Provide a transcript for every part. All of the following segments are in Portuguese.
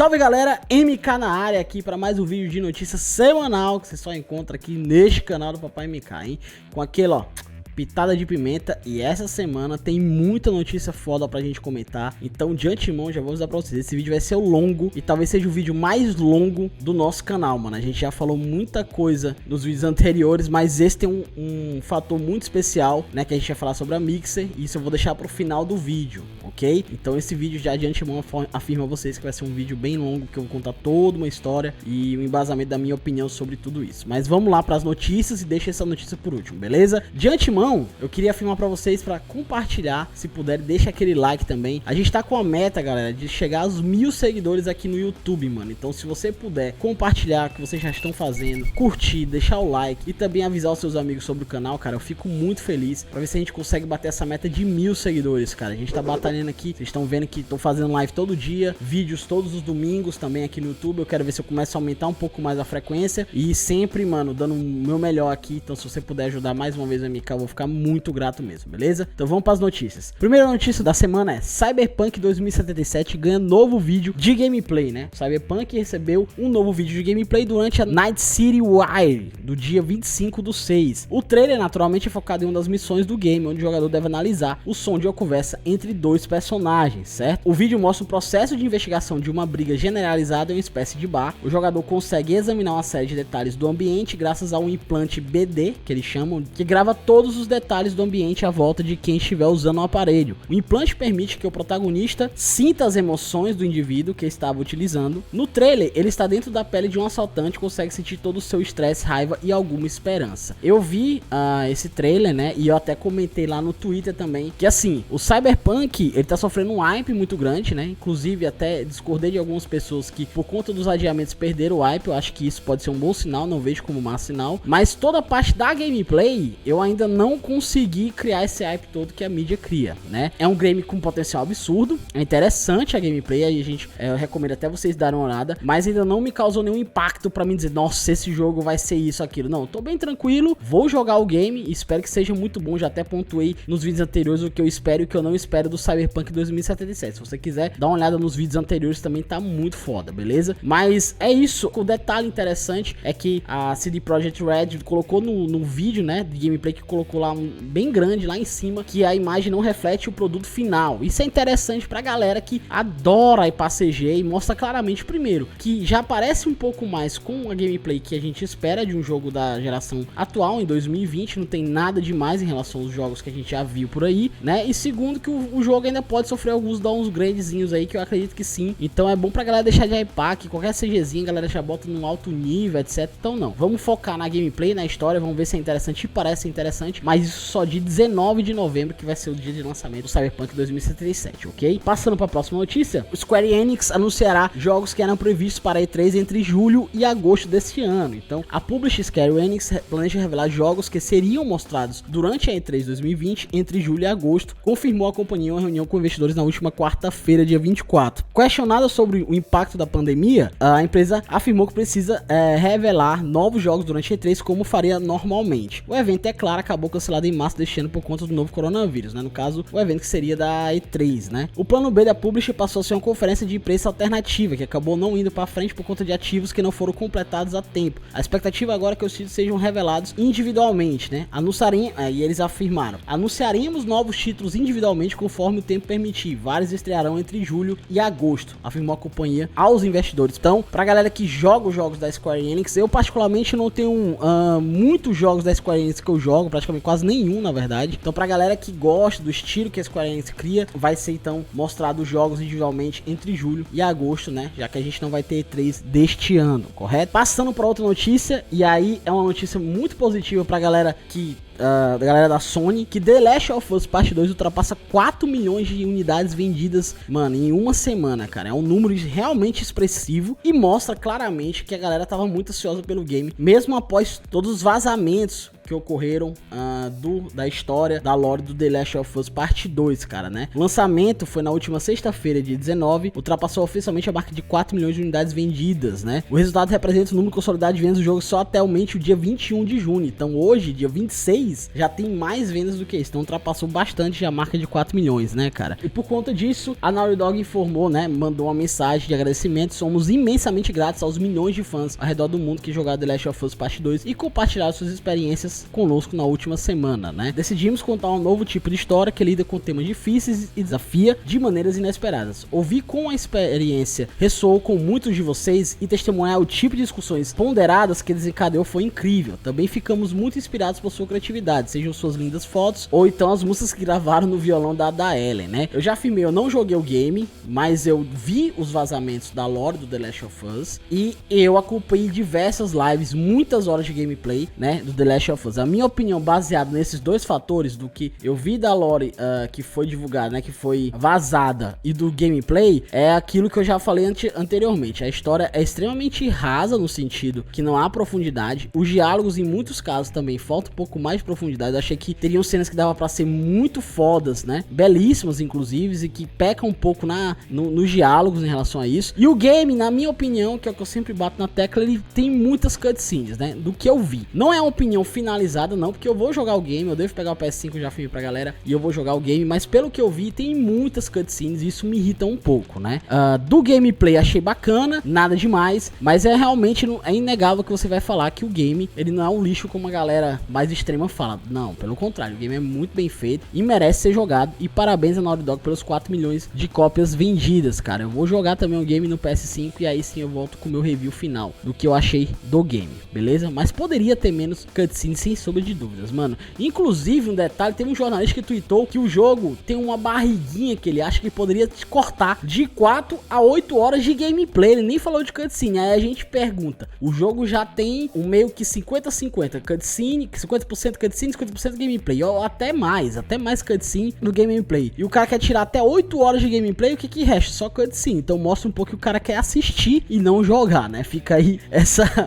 Salve galera, MK na área aqui para mais um vídeo de notícia semanal que você só encontra aqui neste canal do Papai MK, hein? Com aquele, ó, pitada de pimenta. E essa semana tem muita notícia foda pra gente comentar. Então de antemão já vou avisar pra vocês, esse vídeo vai ser longo e talvez seja o vídeo mais longo do nosso canal, mano. A gente já falou muita coisa nos vídeos anteriores, mas esse tem um fator muito especial, né, que a gente vai falar sobre a Mixer. E isso eu vou deixar pro final do vídeo, ok? Então esse vídeo já de antemão afirma a vocês que vai ser um vídeo bem longo, que eu vou contar toda uma história e o embasamento da minha opinião sobre tudo isso. Mas vamos lá pras notícias e deixa essa notícia por último, beleza? De antemão, eu queria afirmar pra vocês pra compartilhar, se puder, deixa aquele like também. A gente tá com a meta, galera, de chegar aos 1000 seguidores aqui no YouTube, mano. Então se você puder compartilhar o que vocês já estão fazendo, curtir, deixar o like e também avisar os seus amigos sobre o canal, cara, eu fico muito feliz pra ver se a gente consegue bater essa meta de 1000 seguidores, cara. A gente tá batalhando aqui, vocês estão vendo que tô fazendo live todo dia, vídeos todos os domingos também aqui no YouTube. Eu quero ver se eu começo a aumentar um pouco mais a frequência e sempre, mano, dando o meu melhor aqui. Então se você puder ajudar mais uma vez o MK, eu vou ficar muito grato mesmo, beleza? Então vamos para as notícias. Primeira notícia da semana é: Cyberpunk 2077 ganha novo vídeo de gameplay, né? Cyberpunk recebeu um novo vídeo de gameplay durante a Night City Wire do dia 25/6. O trailer naturalmente é focado em uma das missões do game, onde o jogador deve analisar o som de uma conversa entre dois personagens, certo? O vídeo mostra o processo de investigação de uma briga generalizada em uma espécie de bar. O jogador consegue examinar uma série de detalhes do ambiente graças a um implante BD, que eles chamam, que grava todos os detalhes do ambiente à volta de quem estiver usando o aparelho. O implante permite que o protagonista sinta as emoções do indivíduo que estava utilizando. No trailer, ele está dentro da pele de um assaltante e consegue sentir todo o seu estresse, raiva e alguma esperança. Eu vi esse trailer, né, e eu até comentei lá no Twitter também, que assim, o Cyberpunk, ele tá sofrendo um hype muito grande, né, inclusive até discordei de algumas pessoas que por conta dos adiamentos perderam o hype. Eu acho que isso pode ser um bom sinal, não vejo como má sinal, mas toda a parte da gameplay, eu ainda não consegui criar esse hype todo que a mídia cria, né? É um game com potencial absurdo, é interessante a gameplay, aí eu recomendo até vocês darem uma olhada, mas ainda não me causou nenhum impacto pra mim dizer, nossa, esse jogo vai ser isso, aquilo. Não, tô bem tranquilo, vou jogar o game e espero que seja muito bom. Já até pontuei nos vídeos anteriores o que eu espero e o que eu não espero do Cyberpunk 2077. Se você quiser dar uma olhada nos vídeos anteriores também, tá muito foda, beleza? Mas é isso. O detalhe interessante é que a CD Projekt Red colocou no vídeo, né, de gameplay, que colocou lá bem grande lá em cima, que a imagem não reflete o produto final. Isso é interessante pra galera que adora ir pra CG e mostra claramente, primeiro, que já parece um pouco mais com a gameplay que a gente espera de um jogo da geração atual, em 2020, não tem nada demais em relação aos jogos que a gente já viu por aí, né? E segundo, que o jogo ainda pode sofrer alguns downgradezinhos aí, que eu acredito que sim. Então é bom pra galera deixar de hypar, que qualquer CGzinha a galera já bota num alto nível, etc. Então não, vamos focar na gameplay, na história, vamos ver se é interessante, e parece interessante, mas isso só de 19 de novembro, que vai ser o dia de lançamento do Cyberpunk 2077, ok? Passando para a próxima notícia, o Square Enix anunciará jogos que eram previstos para a E3 entre julho e agosto deste ano. Então, a publisher Square Enix planeja revelar jogos que seriam mostrados durante a E3 2020 entre julho e agosto, confirmou a companhia em uma reunião com investidores na última quarta-feira, dia 24. Questionada sobre o impacto da pandemia, a empresa afirmou que precisa revelar novos jogos durante a E3 como faria normalmente. O evento, é claro, acabou cancelado em março deste ano por conta do novo coronavírus, né? No caso, o evento que seria da E3, né? O plano B da publisher passou a ser uma conferência de imprensa alternativa, que acabou não indo para frente por conta de ativos que não foram completados a tempo. A expectativa agora é que os títulos sejam revelados individualmente, né? E eles afirmaram: anunciaríamos novos títulos individualmente conforme o tempo permitir. Vários estrearão entre julho e agosto, afirmou a companhia aos investidores. Então, pra galera que joga os jogos da Square Enix, eu particularmente não tenho muitos jogos da Square Enix que eu jogo, praticamente quase nenhum, na verdade. Então, pra galera que gosta do estilo que a Square Enix cria, vai ser então mostrado os jogos individualmente entre julho e agosto, né? Já que a gente não vai ter E3 deste ano, correto? Passando para outra notícia, e aí é uma notícia muito positiva pra galera que da galera da Sony, que The Last of Us Part 2 ultrapassa 4 milhões de unidades vendidas, mano, em uma semana, cara. É um número realmente expressivo e mostra claramente que a galera tava muito ansiosa pelo game, mesmo após todos os vazamentos que ocorreram da história da lore do The Last of Us Part 2, cara, né? O lançamento foi na última sexta-feira, dia 19, ultrapassou oficialmente a marca de 4 milhões de unidades vendidas, né? O resultado representa o número consolidado de vendas do jogo só até o dia 21 de junho. Então hoje, dia 26, mês já tem mais vendas do que isso, então ultrapassou bastante a marca de 4 milhões, né, cara? E por conta disso, a Naughty Dog informou, né, mandou uma mensagem de agradecimento: somos imensamente gratos aos milhões de fãs ao redor do mundo que jogaram The Last of Us Part 2 e compartilharam suas experiências conosco na última semana, né? Decidimos contar um novo tipo de história que lida com temas difíceis e desafia de maneiras inesperadas. Ouvir com a experiência ressoou com muitos de vocês e testemunhar o tipo de discussões ponderadas que desencadeou foi incrível. Também ficamos muito inspirados por sua criatividade, sejam suas lindas fotos ou então as músicas que gravaram no violão da Ellen, né? Eu já afirmei, eu não joguei o game, mas eu vi os vazamentos da lore do The Last of Us e eu acompanhei diversas lives, muitas horas de gameplay, né, do The Last of Us. A minha opinião baseada nesses dois fatores, do que eu vi da lore que foi divulgada, né, que foi vazada, e do gameplay, é aquilo que eu já falei anteriormente. A história é extremamente rasa no sentido que não há profundidade. Os diálogos em muitos casos também falta um pouco mais de profundidade. Eu achei que teriam cenas que dava pra ser muito fodas, né, belíssimas inclusive, e que pecam um pouco nos diálogos em relação a isso. E o game, na minha opinião, que é o que eu sempre bato na tecla, ele tem muitas cutscenes, né, do que eu vi. Não é uma opinião finalizada não, porque eu vou jogar o game, eu devo pegar o PS5, já filmei pra galera, e eu vou jogar o game, mas pelo que eu vi, tem muitas cutscenes e isso me irrita um pouco, né. Do gameplay achei bacana, nada demais, mas é realmente é inegável que você vai falar que o game, ele não é um lixo como a galera mais extrema fala. Não, pelo contrário, o game é muito bem feito e merece ser jogado, e parabéns a Naughty Dog pelos 4 milhões de cópias vendidas, cara. Eu vou jogar também o game no PS5 e aí sim eu volto com o meu review final do que eu achei do game, beleza? Mas poderia ter menos cutscenes, sem sombra de dúvidas, mano. Inclusive, um detalhe, teve um jornalista que tweetou que o jogo tem uma barriguinha que ele acha que poderia te cortar de 4 a 8 horas de gameplay. Ele nem falou de cutscene. Aí a gente pergunta, o jogo já tem um meio que 50-50 cutscene, 50% cutscene, 50% gameplay, ou até mais cutscene no gameplay. E o cara quer tirar até 8 horas de gameplay, o que resta? Só cutscene. Então mostra um pouco que o cara quer assistir e não jogar, né? Fica aí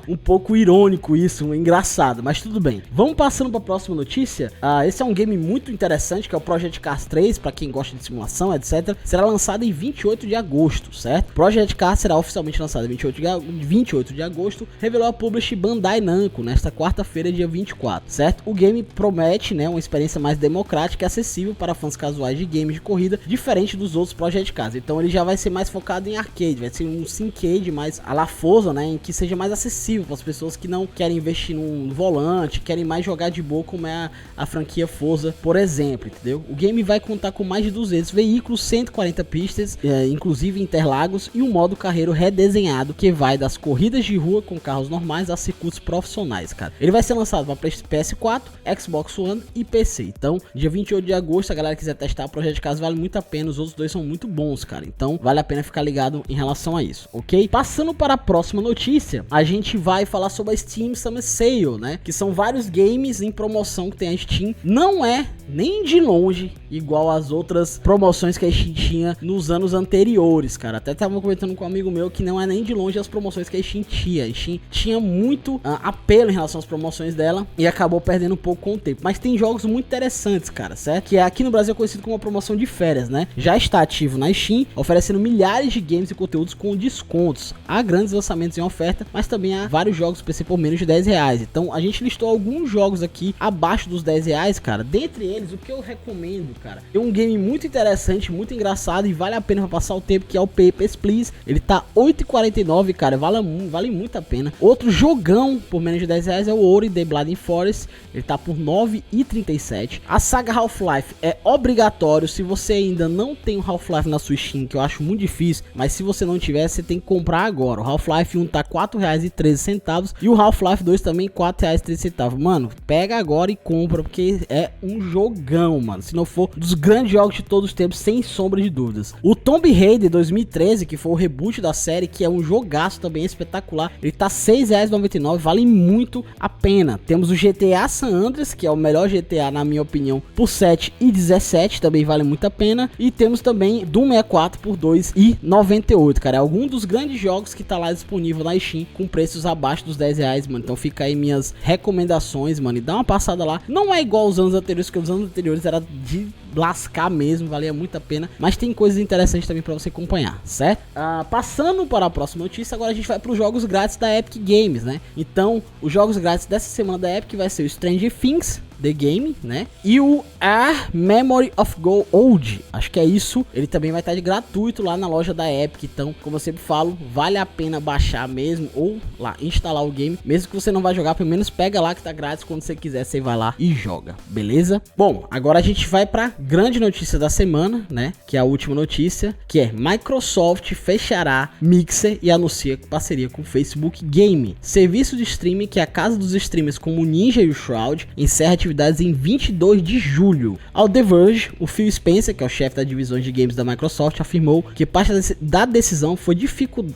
um pouco irônico isso, engraçado, mas tudo bem. Vamos passando para a próxima notícia. Esse é um game muito interessante, que é o Project Cars 3, para quem gosta de simulação, etc. Será lançado em 28 de agosto, certo? Project Cars será oficialmente lançado em 28 de agosto, revelou a publisher Bandai Namco nesta quarta-feira, dia 24, certo? O game promete, né, uma experiência mais democrática e acessível para fãs casuais de games de corrida, diferente dos outros Project Cars. Então ele já vai ser mais focado em arcade, vai ser um syncade mais a la Forza, né, em que seja mais acessível para as pessoas que não querem investir num volante, querem mais jogar de boa, como é a franquia Forza, por exemplo, entendeu? O game vai contar com mais de 200 veículos, 140 pistas, inclusive Interlagos, e um modo carreiro redesenhado que vai das corridas de rua com carros normais a circuitos profissionais, cara. Ele vai ser lançado para PS4, Xbox One e PC. Então, dia 28 de agosto, se a galera quiser testar, o Project Cars vale muito a pena, os outros dois são muito bons, cara. Então, vale a pena ficar ligado em relação a isso, ok? Passando para a próxima notícia, a gente vai falar sobre a Steam Summer Sale, né? Que são vários games em promoção que tem a Steam. Não é nem de longe igual às outras promoções que a Steam tinha nos anos anteriores, cara. Até tava comentando com um amigo meu que não é nem de longe as promoções que a Steam tinha. A Steam tinha muito apelo em relação às promoções dela e acabou perdendo um pouco com o tempo. Mas tem jogos muito interessantes, cara, certo? Que aqui no Brasil é conhecido como uma promoção de férias, né? Já está ativo na Steam, oferecendo milhares de games e conteúdos com descontos. Há grandes lançamentos em oferta, mas também há vários jogos PC por menos de R$10. Então a gente listou alguns jogos aqui abaixo dos R$10, cara. Dentre eles, o que eu recomendo, cara, é um game muito interessante, muito engraçado e vale a pena pra passar o tempo, que é o Papers, Please. Ele tá R$8,49, cara, vale muito a pena. Outro jogão por menos de R$10 é o Ori The Blind Forest. Ele tá por R$9,37. A saga Half-Life é obrigatório. Se você ainda não tem o Half-Life na sua Steam, que eu acho muito difícil, mas se você não tiver, você tem que comprar agora. O Half-Life 1 tá R$4,13 e o Half-Life 2 também R$4,13. Mano, pega agora e compra, porque é um jogão, mano. Se não for dos grandes jogos de todos os tempos, sem sombra de dúvidas. O Tomb Raider 2013, que foi o reboot da série, que é um jogaço também espetacular, ele tá R$6,99, vale muito a pena. Temos o GTA San Andreas, que é o melhor GTA na minha opinião, por R$7,17, também vale muito a pena. E temos também Doom 64 por R$2,98, cara. É algum dos grandes jogos que tá lá disponível na Steam com preços abaixo dos R$10, mano. Então fica aí minhas recomendações, mano, e dá uma passada lá. Não é igual aos anos anteriores, porque os anos anteriores era de lascar mesmo, valia muito a pena, mas tem coisas interessantes também para você acompanhar, certo? Passando para a próxima notícia, agora a gente vai para os jogos grátis da Epic Games, né? Então, os jogos grátis dessa semana da Epic vai ser o Stranger Things, The Game, né? E o A Memory of Gold, acho que é isso. Ele também vai estar de gratuito lá na loja da Epic. Então, como eu sempre falo, vale a pena baixar mesmo ou lá instalar o game, mesmo que você não vai jogar, pelo menos pega lá que tá grátis, quando você quiser você vai lá e joga, beleza? Bom, agora a gente vai pra grande notícia da semana, né? Que é a última notícia, que é Microsoft fechará Mixer e anuncia parceria com o Facebook Game. Serviço de streaming que é a casa dos streamers como o Ninja e o Shroud encerra atividades em 22 de julho. Ao The Verge, o Phil Spencer, que é o chefe da divisão de games da Microsoft, afirmou que parte da decisão foi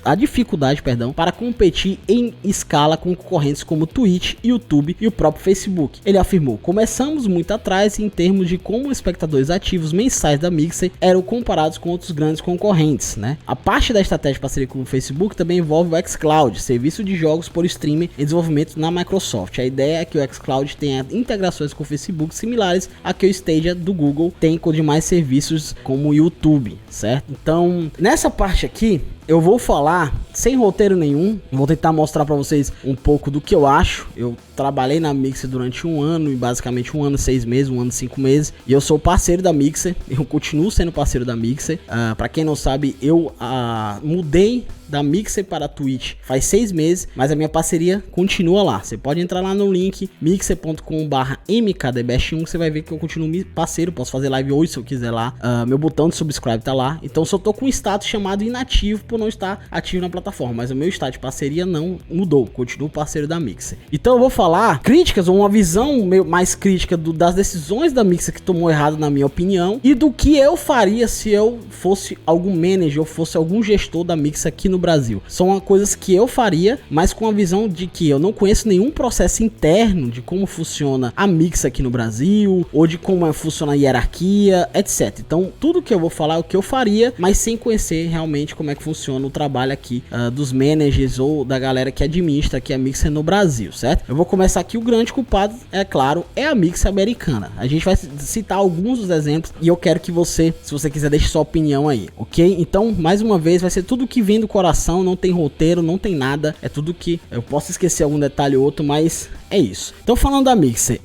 a dificuldade para competir em escala com concorrentes como Twitch, YouTube e o próprio Facebook. Ele afirmou: começamos muito atrás em termos de como espectadores ativos mensais da Mixer eram comparados com outros grandes concorrentes, né? A parte da estratégia de parceria com o Facebook também envolve o xCloud, serviço de jogos por streaming em desenvolvimento na Microsoft. A ideia é que o xCloud tenha integrações com o Facebook similares a que o Stadia do Google tem com demais serviços como o YouTube, certo? Então, nessa parte aqui, eu vou falar sem roteiro nenhum, vou tentar mostrar pra vocês um pouco do que eu acho. Eu trabalhei na Mixer durante um ano, e basicamente 1 ano e 6 meses, 1 ano e 5 meses, e eu sou parceiro da Mixer, eu continuo sendo parceiro da Mixer. Pra quem não sabe, eu mudei da Mixer para a Twitch faz 6 meses, mas a minha parceria continua lá. Você pode entrar lá no link mixer.com/mkdbest1, você vai ver que eu continuo parceiro, posso fazer live hoje se eu quiser lá. Meu botão de subscribe tá lá, então só tô com um status chamado inativo por não estar ativo na plataforma, mas o meu status de parceria não mudou, continuo parceiro da Mixer. Então eu vou falar críticas, ou uma visão mais crítica das decisões da Mixer que tomou errado na minha opinião, e do que eu faria se eu fosse algum manager ou fosse algum gestor da Mixer aqui no Brasil. São coisas que eu faria, mas com a visão de que eu não conheço nenhum processo interno de como funciona a Mixer aqui no Brasil, ou de como funciona a hierarquia, etc. Então tudo que eu vou falar é o que eu faria, mas sem conhecer realmente como é que funciona o trabalho aqui dos managers ou da galera que administra aqui a Mixer no Brasil, certo? Eu vou começar aqui, o grande culpado, é claro, é a Mixer americana. A gente vai citar alguns dos exemplos e eu quero que você, se você quiser, deixe sua opinião aí, ok? Então, mais uma vez, vai ser tudo que vem do coração, não tem roteiro, não tem nada, é tudo que eu posso esquecer algum detalhe ou outro, mas é isso. Então, falando da Mixer,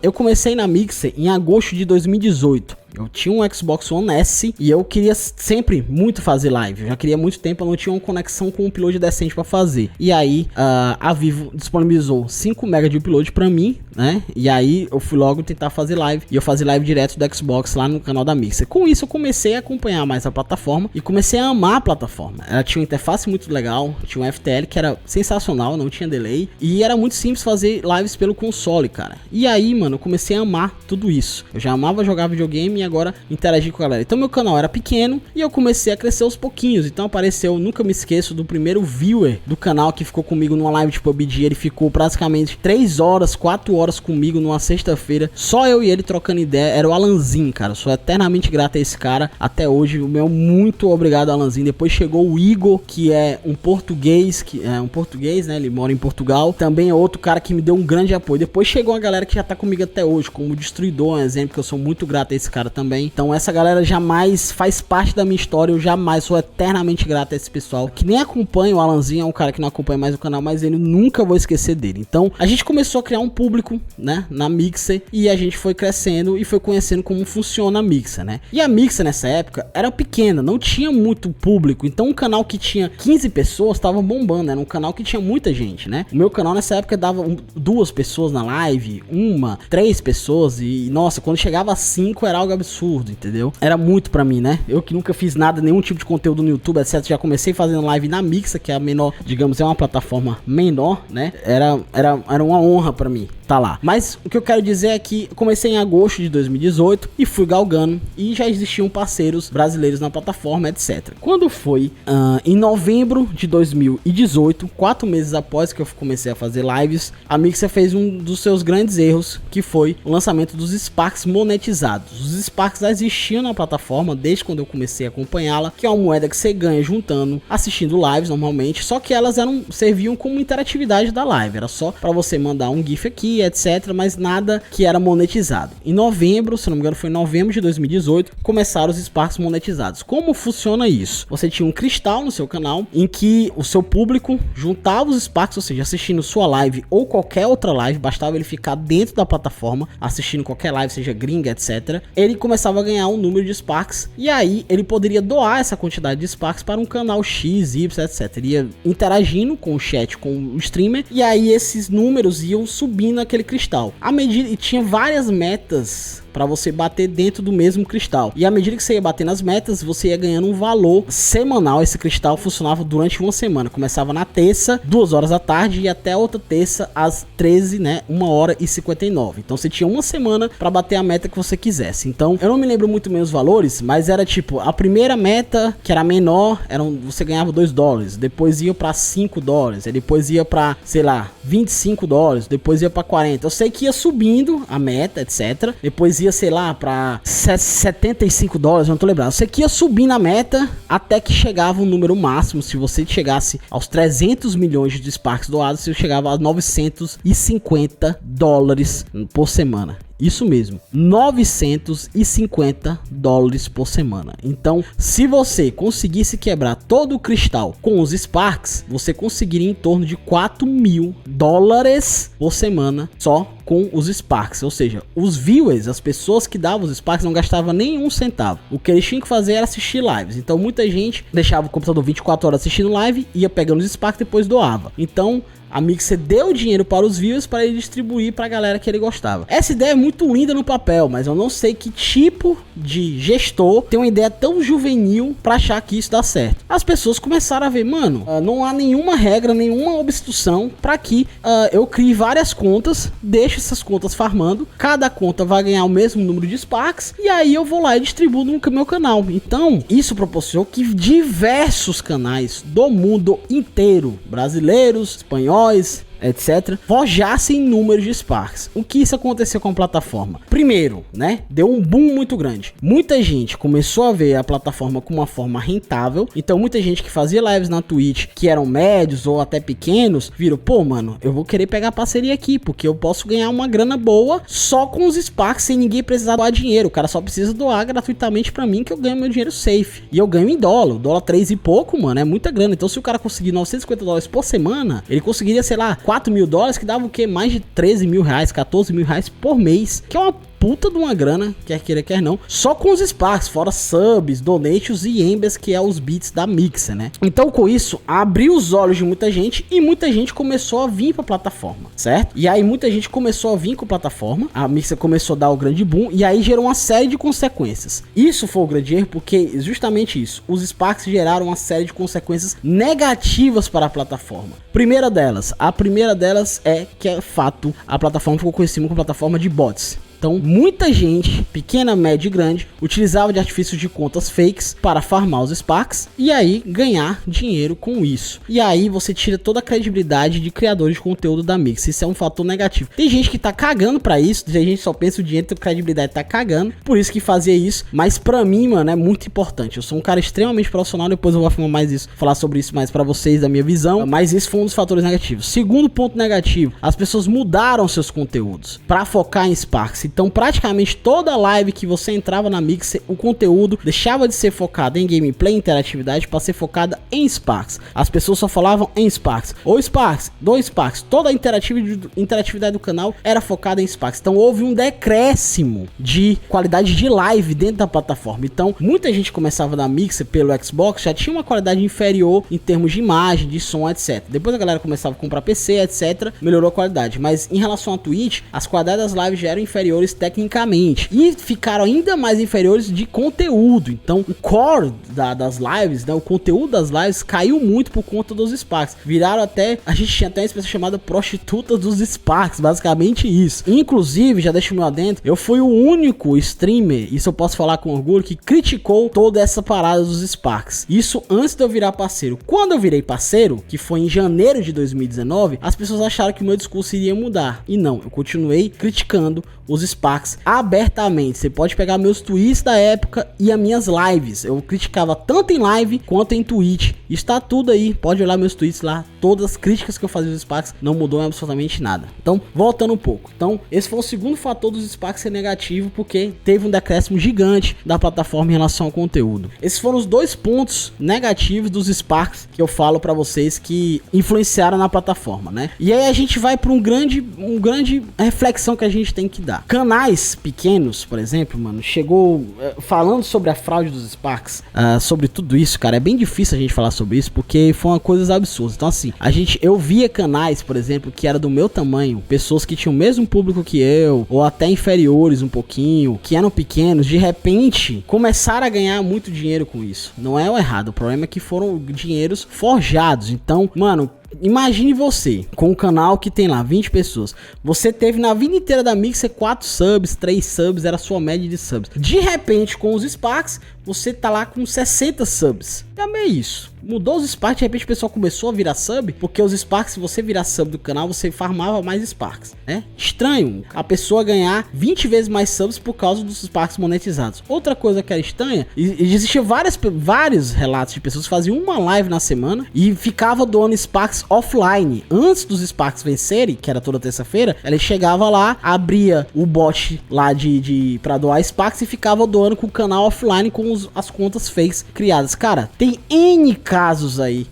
eu comecei na Mixer em agosto de 2018. Eu tinha um Xbox One S e eu queria sempre muito fazer live. Eu já queria há muito tempo, eu não tinha uma conexão com um upload decente para fazer. E aí a Vivo disponibilizou 5 MB de upload para mim, né? E aí eu fui logo tentar fazer live. E eu fazia live direto do Xbox lá no canal da Mixer. Com isso eu comecei a acompanhar mais a plataforma e comecei a amar a plataforma. Ela tinha uma interface muito legal, tinha um FTL que era sensacional, não tinha delay. E era muito simples fazer lives pelo console, cara. E aí, mano, eu comecei a amar tudo isso. Eu já amava jogar videogame e agora interagir com a galera. Então meu canal era pequeno e eu comecei a crescer aos pouquinhos. Então apareceu, nunca me esqueço do primeiro viewer do canal que ficou comigo numa live de PUBG. Ele ficou praticamente 3 horas, 4 horas comigo numa sexta-feira, só eu e ele trocando ideia. Era o Alanzinho, cara. Eu sou eternamente grato a esse cara até hoje. O meu muito obrigado, Alanzinho. Depois chegou o Igor, que é um português, né? Ele mora em Portugal. Também é outro cara que me deu um grande apoio. Depois chegou uma galera que já tá comigo até hoje, como o Destruidor, um exemplo, que eu sou muito grato a esse cara também. Então essa galera jamais faz parte da minha história. Eu jamais sou eternamente grato a esse pessoal que nem acompanha. O Alanzinho é um cara que não acompanha mais o canal, mas ele nunca vou esquecer dele. Então a gente começou a criar um público, né, na Mixer, e a gente foi crescendo e foi conhecendo como funciona a Mixer, né? E a Mixer nessa época era pequena, não tinha muito público. Então um canal que tinha 15 pessoas tava bombando, era um canal que tinha muita gente, né? O meu canal nessa época dava 2 pessoas na live, 3 pessoas, e nossa, quando chegava a 5 era algo absurdo, entendeu? Era muito pra mim, né? Eu que nunca fiz nada, nenhum tipo de conteúdo no YouTube, etc. Já comecei fazendo live na Mixer, que é a menor, digamos, é uma plataforma menor, né? Era uma honra pra mim tá lá. Mas o que eu quero dizer é que eu comecei em agosto de 2018 e fui galgando, e já existiam parceiros brasileiros na plataforma, etc. Quando foi em novembro de 2018, 4 meses após que eu comecei a fazer lives, a Mixer fez um dos seus grandes erros, que foi o lançamento dos Sparks monetizados. Os Sparks já existiam na plataforma desde quando eu comecei a acompanhá-la, que é uma moeda que você ganha juntando, assistindo lives normalmente, só que elas serviam como interatividade da live. Era só para você mandar um GIF aqui, existia, etc, mas nada que era monetizado. Em novembro, se não me engano foi em novembro de 2018, começaram os Sparks monetizados. Como funciona isso? Você tinha um cristal no seu canal, em que o seu público juntava os Sparks, ou seja, assistindo sua live ou qualquer outra live, bastava ele ficar dentro da plataforma, assistindo qualquer live, seja gringa, etc. Ele começava a ganhar um número de Sparks, e aí ele poderia doar essa quantidade de Sparks para um canal X, Y, etc. Ele ia interagindo com o chat, com o streamer, e aí esses números iam subindo aquele cristal. À medida, e tinha várias metas para você bater dentro do mesmo cristal. E à medida que você ia bater nas metas, você ia ganhando um valor semanal. Esse cristal funcionava durante uma semana. Começava na terça, 2 horas da tarde, e até outra terça, às 13, né? 1h59. Então você tinha uma semana para bater a meta que você quisesse. Então, eu não me lembro muito bem os valores, mas era tipo, a primeira meta, que era menor, você ganhava $2. Depois ia para $5. Aí depois ia para, sei lá, $25. Depois ia para 40. Eu sei que ia subindo a meta, etc. Depois ia, sei lá, pra $75, não tô lembrando. Você que ia subir na meta até que chegava um número máximo. Se você chegasse aos 300 milhões de Sparks doados, você chegava a $950 por semana. Isso mesmo, $950 por semana. Então, se você conseguisse quebrar todo o cristal com os Sparks, você conseguiria em torno de $4.000 por semana só com os Sparks. Ou seja, os viewers, as pessoas que davam os Sparks, não gastavam nem um centavo. O que eles tinham que fazer era assistir lives. Então, muita gente deixava o computador 24 horas assistindo live, ia pegando os Sparks e depois doava. Então, a Mixer deu dinheiro para os viewers para ele distribuir para a galera que ele gostava. Essa ideia é muito linda no papel, mas eu não sei que tipo de gestor tem uma ideia tão juvenil para achar que isso dá certo. As pessoas começaram a ver, mano, não há nenhuma regra, nenhuma obstrução para que eu crie várias contas, deixe essas contas farmando, cada conta vai ganhar o mesmo número de Sparks, e aí eu vou lá e distribuo no meu canal. Então, isso proporcionou que diversos canais do mundo inteiro, brasileiros, espanhóis, etc, forjassem números de Sparks. O que isso aconteceu com a plataforma? Primeiro, né, deu um boom muito grande. Muita gente começou a ver a plataforma como uma forma rentável. Então muita gente que fazia lives na Twitch, que eram médios ou até pequenos, viram, pô, mano, eu vou querer pegar parceria aqui, porque eu posso ganhar uma grana boa só com os Sparks, sem ninguém precisar doar dinheiro. O cara só precisa doar gratuitamente pra mim, que eu ganho meu dinheiro safe. E eu ganho em dólar. O dólar 3 e pouco, mano, é muita grana. Então se o cara conseguir $950 por semana, ele conseguiria, sei lá, $4.000, que dava o que? Mais de R$13 mil, R$14 mil por mês, que é uma puta de uma grana, quer queira, quer não, só com os Sparks, fora subs, donations e embeds, que é os bits da Mixer, né? Então com isso, abriu os olhos de muita gente e muita gente começou a vir pra plataforma, certo? E aí muita gente começou a vir com a plataforma, a Mixer começou a dar o grande boom, e aí gerou uma série de consequências. Isso foi o grande erro, porque justamente isso, os Sparks geraram uma série de consequências negativas para a plataforma. A primeira delas é que é fato, a plataforma ficou conhecida como plataforma de bots. Então, muita gente, pequena, média e grande, utilizava de artifícios de contas fakes para farmar os Sparks e aí ganhar dinheiro com isso. E aí você tira toda a credibilidade de criadores de conteúdo da Mix. Isso é um fator negativo. Tem gente que tá cagando pra isso, tem gente que só pensa o dinheiro, tem credibilidade, tá cagando, por isso que fazia isso. Mas pra mim, mano, é muito importante. Eu sou um cara extremamente profissional, depois eu vou afirmar mais isso, falar sobre isso mais pra vocês, da minha visão. Mas esse foi um dos fatores negativos. Segundo ponto negativo, as pessoas mudaram seus conteúdos pra focar em Sparks. Então praticamente toda live que você entrava na Mixer, o conteúdo deixava de ser focado em gameplay, interatividade, para ser focada em Sparks. As pessoas só falavam em Sparks, ou Sparks, dois Sparks. Toda a interatividade do canal era focada em Sparks. Então houve um decréscimo de qualidade de live dentro da plataforma. Então muita gente começava na Mixer pelo Xbox, já tinha uma qualidade inferior em termos de imagem, de som, etc. Depois a galera começava a comprar PC, etc. Melhorou a qualidade. Mas em relação a Twitch, as qualidades das lives já eram inferiores tecnicamente e ficaram ainda mais inferiores de conteúdo. Então o core das lives, né, o conteúdo das lives caiu muito por conta dos Sparks. Viraram até, a gente tinha até uma expressão chamada prostitutas dos Sparks, basicamente isso. Inclusive, já deixo o meu adentro, eu fui o único streamer, isso eu posso falar com orgulho, que criticou toda essa parada dos Sparks. Isso antes de eu virar parceiro. Quando eu virei parceiro, que foi em janeiro de 2019, as pessoas acharam que o meu discurso iria mudar. E não, eu continuei criticando os Sparks abertamente. Você pode pegar meus tweets da época e as minhas lives. Eu criticava tanto em live quanto em tweet. Está tudo aí, pode olhar meus tweets lá. Todas as críticas que eu fazia dos Sparks não mudou em absolutamente nada. Então, voltando um pouco. Então, esse foi o segundo fator dos Sparks ser negativo, porque teve um decréscimo gigante da plataforma em relação ao conteúdo. Esses foram os dois pontos negativos dos Sparks que eu falo pra vocês que influenciaram na plataforma, né? E aí a gente vai pra um grande reflexão que a gente tem que dar. Canais pequenos, por exemplo, mano, chegou falando sobre a fraude dos Sparks, sobre tudo isso, cara, é bem difícil a gente falar sobre isso, porque foi uma coisa absurda. Então assim, eu via canais, por exemplo, que era do meu tamanho, pessoas que tinham o mesmo público que eu, ou até inferiores um pouquinho, que eram pequenos, de repente começaram a ganhar muito dinheiro com isso. Não é o errado, o problema é que foram dinheiros forjados. Então, mano, imagine você, com um canal que tem lá 20 pessoas, você teve na vida inteira da Mixer 4 subs, 3 subs, era a sua média de subs. De repente, com os Sparks, você tá lá com 60 subs. Também é isso. Mudou os Sparks, de repente o pessoal começou a virar sub, porque os Sparks, se você virar sub do canal, você farmava mais Sparks, né? Estranho a pessoa ganhar 20 vezes mais subs por causa dos Sparks monetizados. Outra coisa que era estranha, existiam vários relatos de pessoas que faziam uma live na semana e ficava doando Sparks offline. Antes dos Sparks vencerem, que era toda terça-feira, ela chegava lá, abria o bot lá pra doar Sparks e ficava doando com o canal offline com as contas fakes criadas. Cara, tem N casos aí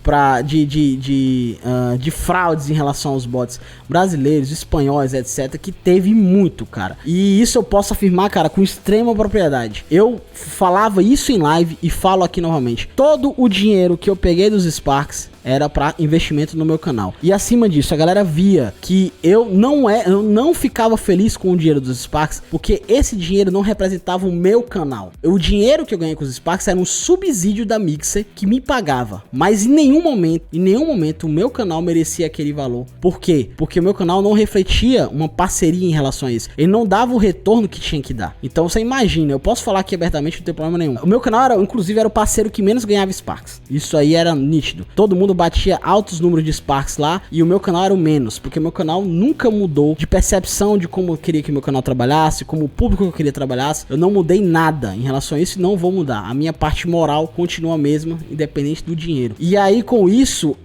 de fraudes em relação aos bots brasileiros, espanhóis, etc, que teve muito, cara. E isso eu posso afirmar, cara, com extrema propriedade. Eu falava isso em live e falo aqui novamente. Todo o dinheiro que eu peguei dos Sparks era para investimento no meu canal. E acima disso, a galera via que eu não ficava feliz com o dinheiro dos Sparks, porque esse dinheiro não representava o meu canal. O dinheiro que eu ganhei com os Sparks era um subsídio da Mixer que me pagava. Mas em nenhum momento o meu canal merecia aquele valor. Por quê? Porque o meu canal não refletia uma parceria em relação a isso. Ele não dava o retorno que tinha que dar. Então você imagina, eu posso falar aqui abertamente, não tem problema nenhum. O meu canal inclusive era o parceiro que menos ganhava Sparks. Isso aí era nítido. Todo mundo batia altos números de Sparks lá e o meu canal era o menos, porque o meu canal nunca mudou de percepção de como eu queria que o meu canal trabalhasse, como o público que eu queria trabalhasse. Eu não mudei nada em relação a isso e não vou mudar. A minha parte moral continua a mesma, independente do dinheiro. E aí com isso,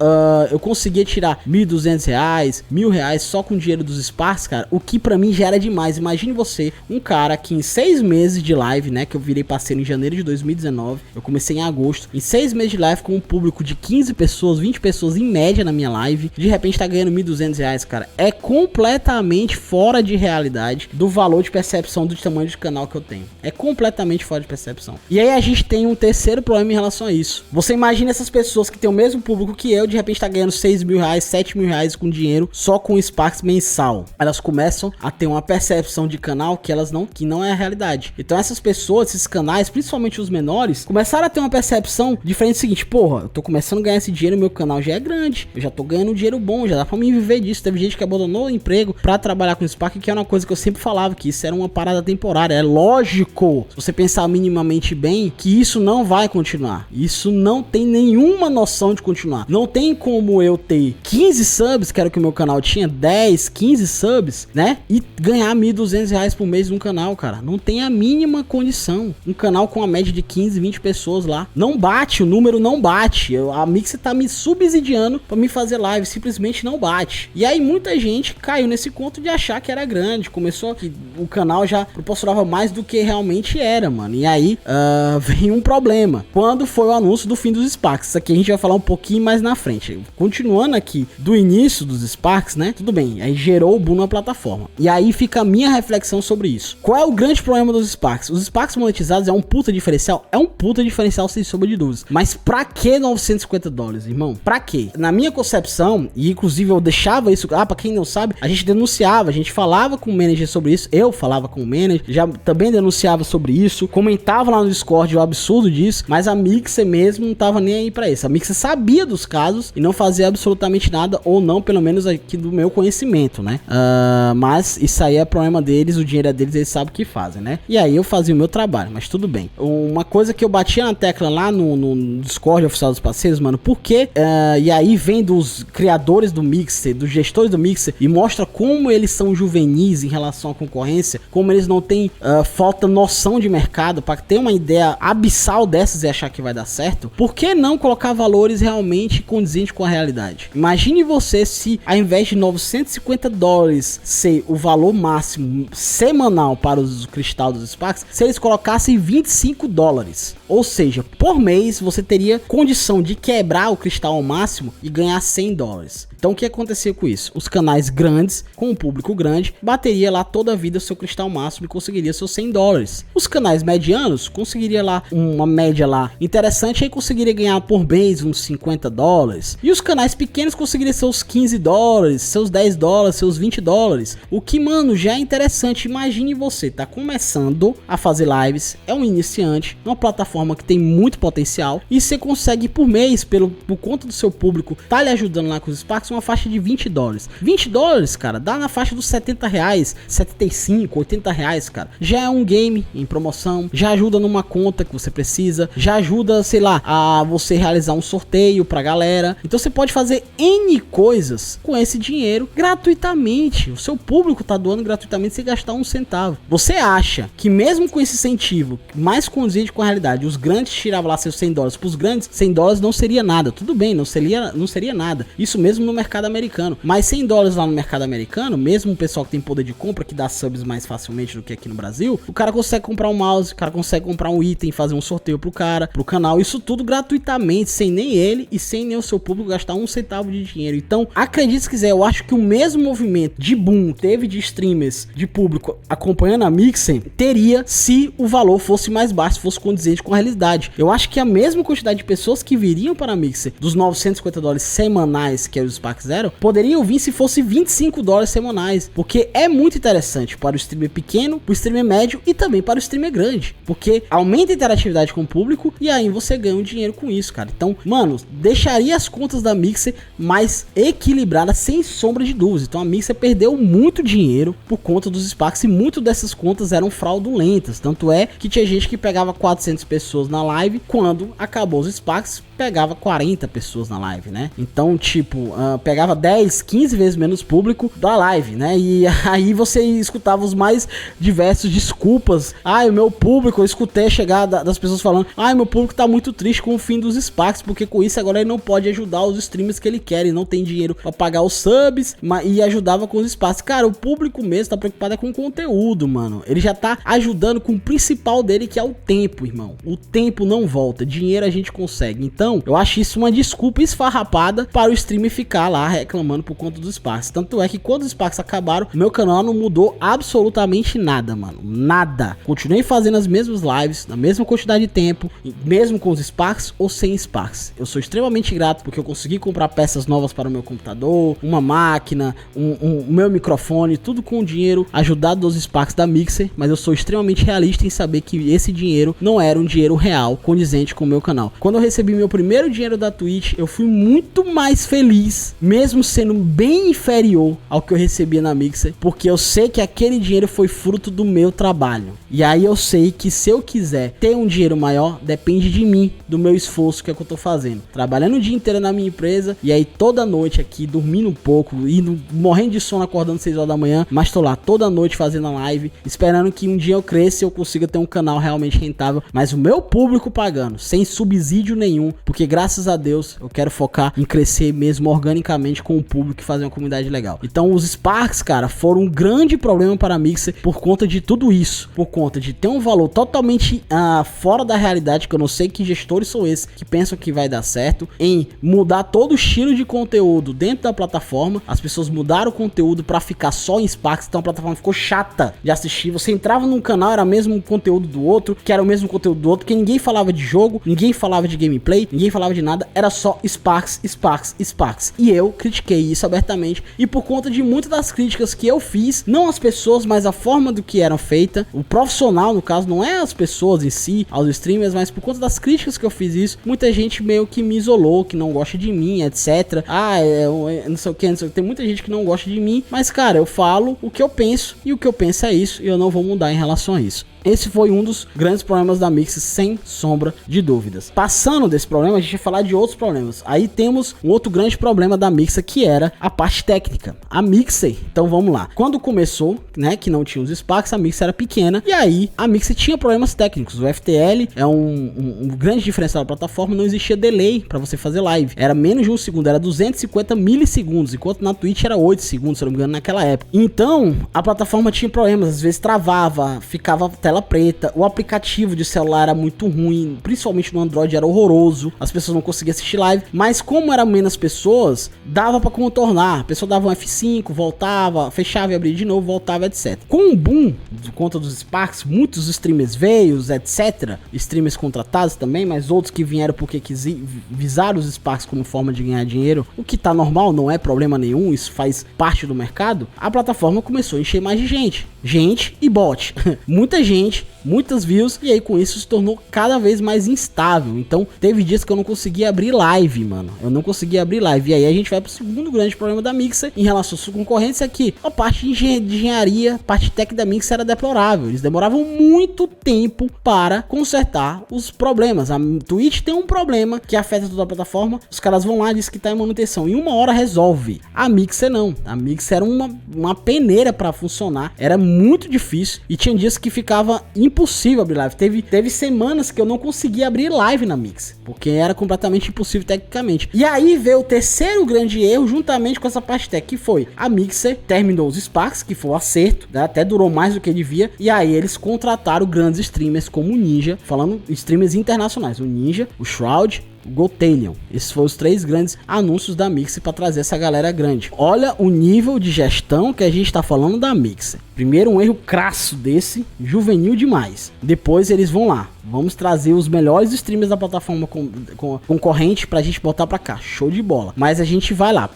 eu conseguia tirar R$1.200, R$1.000 só com o dinheiro dos Sparks, cara, o que pra mim já era demais. Imagine você, um cara que em 6 meses de live, né, que eu virei parceiro em janeiro de 2019, eu comecei em agosto, em 6 meses de live com um público de 15 pessoas, 20 pessoas em média na minha live, de repente tá ganhando R$1.200, cara. É completamente fora de realidade do valor de percepção do tamanho de canal que eu tenho. É completamente fora de percepção. E aí a gente tem um terceiro problema em relação a isso. Você imagina essas pessoas que tem o mesmo público que eu, de repente tá ganhando R$6.000, R$7.000 com dinheiro só com Sparks mensal. Elas começam a ter uma percepção de canal que não é a realidade. Então essas pessoas, esses canais, principalmente os menores, começaram a ter uma percepção diferente do seguinte: porra, eu tô começando a ganhar esse dinheiro, meu canal já é grande, eu já tô ganhando um dinheiro bom, já dá pra mim viver disso. Teve gente que abandonou o emprego pra trabalhar com o Spark, que é uma coisa que eu sempre falava, que isso era uma parada temporária. É lógico, se você pensar minimamente bem, que isso não vai continuar. Isso não tem nenhuma noção de continuar. Não tem como eu ter 15 subs, que era o que o meu canal tinha, 10, 15 subs, né, e ganhar R$1.200 por mês num canal, cara. Não tem a mínima condição. Um canal com a média de 15, 20 pessoas lá, não bate, o número não bate. A Mixer tá me subsidiando pra me fazer live, simplesmente não bate. E aí muita gente caiu nesse conto de achar que era grande, começou que o canal já proporcionava mais do que realmente era, mano. E aí vem um problema, quando foi o anúncio do fim dos Sparks. Isso aqui a gente vai falar um pouquinho mais na frente. Continuando aqui do início dos Sparks, né, tudo bem, aí gerou o boom na plataforma. E aí fica a minha reflexão sobre isso. Qual é o grande problema dos Sparks? Os Sparks monetizados é um puta diferencial? É um puta diferencial, sem sombra de dúvidas. Mas pra que $950, irmão? Pra quê? Na minha concepção, e inclusive eu deixava isso, pra quem não sabe, a gente denunciava, a gente falava com o manager sobre isso, eu falava com o manager, já também denunciava sobre isso, comentava lá no Discord o absurdo disso, mas a Mixer mesmo não tava nem aí pra isso. A Mixer sabia dos casos e não fazia absolutamente nada, ou não, pelo menos aqui do meu conhecimento, né? Mas isso aí é problema deles, o dinheiro é deles, eles sabem o que fazem, né? E aí eu fazia o meu trabalho, mas tudo bem. Uma coisa que eu batia na tecla lá no Discord oficial dos parceiros, mano, por que e aí vem dos criadores do Mixer, dos gestores do Mixer, e mostra como eles são juvenis em relação à concorrência, como eles não têm falta noção de mercado para ter uma ideia abissal dessas e achar que vai dar certo. Por que não colocar valores realmente condizentes com a realidade? Imagine você se, ao invés de $950 ser o valor máximo semanal para os cristal dos Sparks, se eles colocassem $25. Ou seja, por mês você teria condição de quebrar o cristal ao máximo e ganhar $100. Então o que acontecia com isso? Os canais grandes, com um público grande, bateria lá toda a vida o seu cristal máximo e conseguiria seus $100. Os canais medianos conseguiria lá uma média lá interessante, aí conseguiria ganhar por mês uns $50. E os canais pequenos conseguiriam seus $15, seus $10, seus $20. O que, mano, já é interessante. Imagine você tá começando a fazer lives, é um iniciante, uma plataforma que tem muito potencial, e você consegue por mês, por conta do seu público tá lhe ajudando lá com os Sparks, uma faixa de $20. $20, cara, dá na faixa dos R$70, 75, R$80, cara. Já é um game em promoção, já ajuda numa conta que você precisa, já ajuda, sei lá, a você realizar um sorteio pra galera. Então você pode fazer N coisas com esse dinheiro gratuitamente. O seu público tá doando gratuitamente sem gastar um centavo. Você acha que mesmo com esse incentivo mais condizente com a realidade, os grandes tiravam lá seus $100 pros grandes? $100 não seria nada. Tudo bem, não seria nada. Isso mesmo no mercado americano. Mas $100 lá no mercado americano, mesmo o pessoal que tem poder de compra, que dá subs mais facilmente do que aqui no Brasil, o cara consegue comprar um mouse, o cara consegue comprar um item, fazer um sorteio pro cara, pro canal, isso tudo gratuitamente, sem nem ele e sem nem o seu público gastar um centavo de dinheiro. Então, acredite se quiser, eu acho que o mesmo movimento de boom teve de streamers, de público acompanhando a Mixer, teria se o valor fosse mais baixo, fosse condizente com a realidade. Eu acho que a mesma quantidade de pessoas que viriam para a Mixer dos $950 semanais que os Sparks eram, poderiam vir se fosse $25 semanais, porque é muito interessante para o streamer pequeno, para o streamer médio e também para o streamer grande, porque aumenta a interatividade com o público e aí você ganha um dinheiro com isso, cara. Então, mano, deixaria as contas da Mixer mais equilibradas sem sombra de dúvidas. Então a Mixer perdeu muito dinheiro por conta dos Sparks e muito dessas contas eram fraudulentas, tanto é que tinha gente que pegava 400 pessoas na live, quando acabou os Sparks pegava 40 pessoas na live, né? Então, tipo, pegava 10, 15 vezes menos público da live, né? E aí você escutava os mais diversos desculpas. Ai, o meu público, eu escutei chegar das pessoas falando: ai, meu público tá muito triste com o fim dos Sparks, porque com isso agora ele não pode ajudar os streamers que ele quer, ele não tem dinheiro pra pagar os subs, e ajudava com os Sparks. Cara, o público mesmo tá preocupado com o conteúdo, mano. Ele já tá ajudando com o principal dele, que é o tempo, irmão. O tempo não volta, dinheiro a gente consegue. Então, eu acho isso uma desculpa esfarrapada para o streamer ficar lá reclamando por conta dos Sparks. Tanto é que quando os Sparks acabaram, meu canal não mudou absolutamente nada, mano. Nada. Continuei fazendo as mesmas lives, na mesma quantidade de tempo, mesmo com os Sparks ou sem Sparks. Eu sou extremamente grato porque eu consegui comprar peças novas para o meu computador, uma máquina, um meu microfone, tudo com o dinheiro ajudado dos Sparks da Mixer, mas eu sou extremamente realista em saber que esse dinheiro não era um dinheiro real, condizente com o meu canal. Quando eu recebi meu primeiro dinheiro da Twitch, eu fui muito mais feliz, mesmo sendo bem inferior ao que eu recebia na Mixer, porque eu sei que aquele dinheiro foi fruto do meu trabalho. E aí eu sei que se eu quiser ter um dinheiro maior, depende de mim, do meu esforço, que é o que eu tô fazendo. Trabalhando o dia inteiro na minha empresa, e aí toda noite aqui, dormindo um pouco, indo, morrendo de sono, acordando 6 horas da manhã, mas tô lá toda noite fazendo a live, esperando que um dia eu cresça e eu consiga ter um canal realmente rentável, mas o meu público pagando, sem subsídio nenhum, porque graças a Deus eu quero focar em crescer mesmo organicamente com o público e fazer uma comunidade legal. Então os Sparks, cara, foram um grande problema para a Mixer por conta de tudo isso, por conta de ter um valor totalmente fora da realidade, que eu não sei que gestores são esses que pensam que vai dar certo, em mudar todo o estilo de conteúdo dentro da plataforma. As pessoas mudaram o conteúdo para ficar só em Sparks, então a plataforma ficou chata de assistir. Você entrava num canal, era o mesmo conteúdo do outro, que era o mesmo conteúdo do outro, porque ninguém falava de jogo, ninguém falava de gameplay, ninguém falava de nada, era só Sparks, Sparks, Sparks. E eu critiquei isso abertamente, e por conta de muitas das críticas que eu fiz, não as pessoas, mas a forma do que eram feita, o profissional no caso, não é as pessoas em si, aos streamers, mas por conta das críticas que eu fiz isso, muita gente meio que me isolou, que não gosta de mim, etc. Não sei o que, tem muita gente que não gosta de mim, mas cara, eu falo o que eu penso, e o que eu penso é isso, e eu não vou mudar em relação a isso. Esse foi um dos grandes problemas da Mixer, sem sombra de dúvidas. Passando desse problema, a gente vai falar de outros problemas. Aí temos um outro grande problema da Mixer, que era a parte técnica. A Mixer, então vamos lá. Quando começou, né, que não tinha os Sparks, a Mixer era pequena, e aí a Mixer tinha problemas técnicos. O FTL é um grande diferencial da plataforma, não existia delay para você fazer live. Era menos de 1 segundo, era 250 milissegundos, enquanto na Twitch era 8 segundos, se não me engano, naquela época. Então, a plataforma tinha problemas, às vezes travava, ficava tela preta, o aplicativo de celular era muito ruim, principalmente no Android era horroroso, as pessoas não conseguiam assistir live, mas como eram menos pessoas, dava pra contornar, a pessoa dava um F5, voltava, fechava e abria de novo, voltava, etc. Com o boom por conta dos Sparks, muitos streamers veio, etc, streamers contratados também, mas outros que vieram porque visaram os Sparks como forma de ganhar dinheiro, o que tá normal, não é problema nenhum, isso faz parte do mercado. A plataforma começou a encher mais de gente e bot, muita gente, muitas views, e aí com isso se tornou cada vez mais instável. Então teve dias que eu não conseguia abrir live, mano, eu não conseguia abrir live, e aí a gente vai pro segundo grande problema da Mixer em relação à sua concorrência, é que a parte de engenharia, a parte técnica da Mixer era deplorável, eles demoravam muito tempo para consertar os problemas. A Twitch tem um problema que afeta toda a plataforma, os caras vão lá e dizem que tá em manutenção, em 1 hora resolve. A Mixer não, a Mixer era uma peneira para funcionar, era muito difícil, e tinha dias que ficava impossível abrir live. Teve semanas que eu não conseguia abrir live na Mixer, porque era completamente impossível tecnicamente. E aí veio o terceiro grande erro, juntamente com essa parte técnica, que foi a Mixer terminou os Sparks, que foi o acerto, né? Até durou mais do que devia, e aí eles contrataram grandes streamers como o Ninja, falando streamers internacionais, o Ninja, o Shroud, o Goatalion. Esses foram os 3 grandes anúncios da Mixer para trazer essa galera grande. Olha o nível de gestão que a gente está falando da Mixer. Primeiro, um erro crasso desse, juvenil demais. Depois eles vão lá, vamos trazer os melhores streamers da plataforma concorrente pra gente botar pra cá, show de bola. Mas a gente vai lá,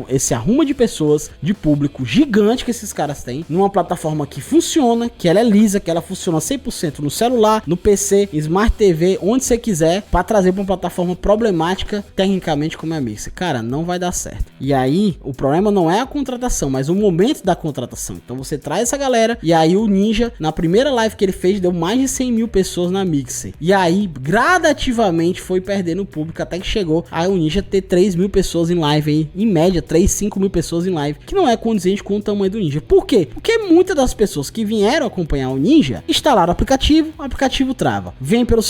esse arruma de pessoas, de público gigante que esses caras têm, numa plataforma que funciona, que ela é lisa, que ela funciona 100% no celular, no PC, Smart TV, onde você quiser, pra trazer pra uma plataforma problemática tecnicamente como é a Mixer. Cara, não vai dar certo. E aí, o problema não é a contratação, mas o momento da contratação. Então você traz essa galera, e aí o Ninja, na primeira live que ele fez, deu mais de 100 mil pessoas na Mixer. E aí, gradativamente foi perdendo o público, até que chegou a o Ninja ter 3 mil pessoas em live aí, em média, 3, 5 mil pessoas em live, que não é condizente com o tamanho do Ninja. Por quê? Porque muitas das pessoas que vieram acompanhar o Ninja, instalaram o aplicativo trava. Vem pelo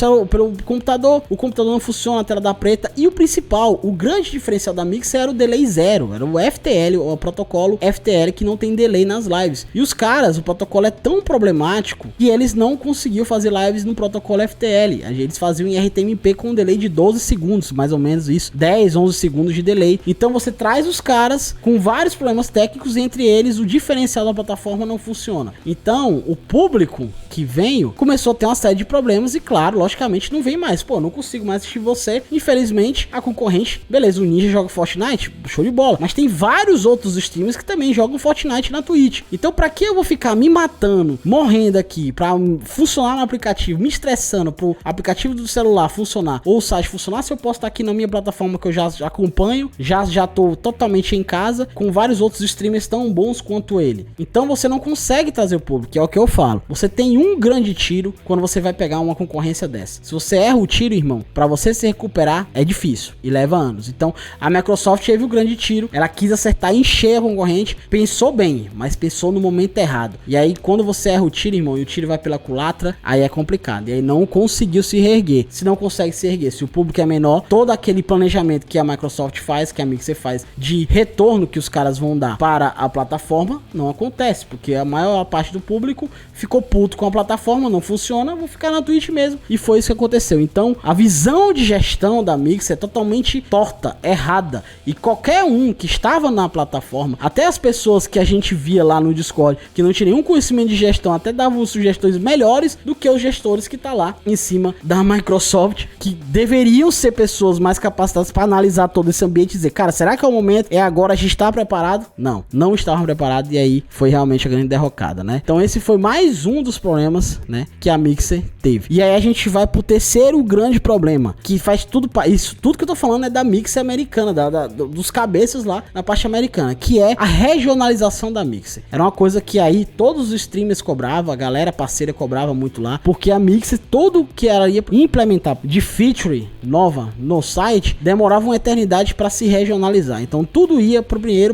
computador, o computador não funciona, a tela dá preta, e o principal, o grande diferencial da Mixer era o delay zero, era o FTL, o protocolo FTL, que não tem delay nas lives. E os caras, o protocolo é tão problemático que eles não conseguiam fazer lives no protocolo FTL. Eles faziam em RTMP com um delay de 12 segundos, mais ou menos isso, 10, 11 segundos de delay. Então você traz os caras com vários problemas técnicos, entre eles o diferencial da plataforma não funciona. Então o público que veio começou a ter uma série de problemas e, claro, logicamente não vem mais. Pô, não consigo mais assistir você. Infelizmente, a concorrente, beleza, o Ninja joga Fortnite, show de bola, mas tem vários outros streamers que também jogam Fortnite na Twitch. Então pra que eu vou ficar me matando, morrendo aqui pra funcionar no aplicativo, me estressando pro aplicativo do celular funcionar ou o site funcionar, se eu posso estar aqui na minha plataforma que eu já acompanho, já tô totalmente em casa, com vários outros streamers tão bons quanto ele. Então você não consegue trazer o público, que é o que eu falo. Você tem um grande tiro quando você vai pegar uma concorrência dessa. Se você erra o tiro, irmão, pra você se recuperar é difícil e leva anos. Então a Microsoft teve o grande tiro, ela quis acertar em cheio a concorrente, pensou bem, mas pensou no momento errado. E aí quando você erra o tiro, irmão, e o tiro vai pela culatra, aí é complicado. E aí não conseguiu se reerguer. Se não consegue se reerguer, se o público é menor, todo aquele planejamento que a Microsoft faz, que a Mixer faz, de retorno que os caras vão dar para a plataforma, não acontece, porque a maior parte do público ficou puto com a plataforma, não funciona, vou ficar na Twitch mesmo. E foi isso que aconteceu. Então a visão de gestão da Mixer é totalmente torta, errada. E qualquer um que estava na plataforma, até as pessoas que a gente via lá no Discord, que não tinha nenhum conhecimento de gestão, até davam sugestões melhores do que os gestores que tá lá em cima da Microsoft, que deveriam ser pessoas mais capacitadas para analisar todo esse ambiente e dizer, cara, será que é o momento? É agora, a gente está preparado? Não estavam preparados, e aí foi realmente a grande derrocada, né? Então esse foi mais um dos problemas problemas, né, que a Mixer teve. E aí a gente vai pro terceiro grande problema, que faz tudo para isso, tudo que eu tô falando é da Mixer americana, dos cabeças lá na parte americana, que é a regionalização da Mixer. Era uma coisa que aí todos os streamers cobravam, a galera parceira cobrava muito lá, porque a Mixer, tudo que ela ia implementar de feature nova no site, demorava uma eternidade para se regionalizar. Então tudo ia primeiro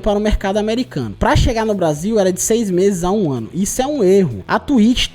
para o mercado americano. Para chegar no Brasil era de 6 meses a 1 ano. Isso é um erro. A Twitch,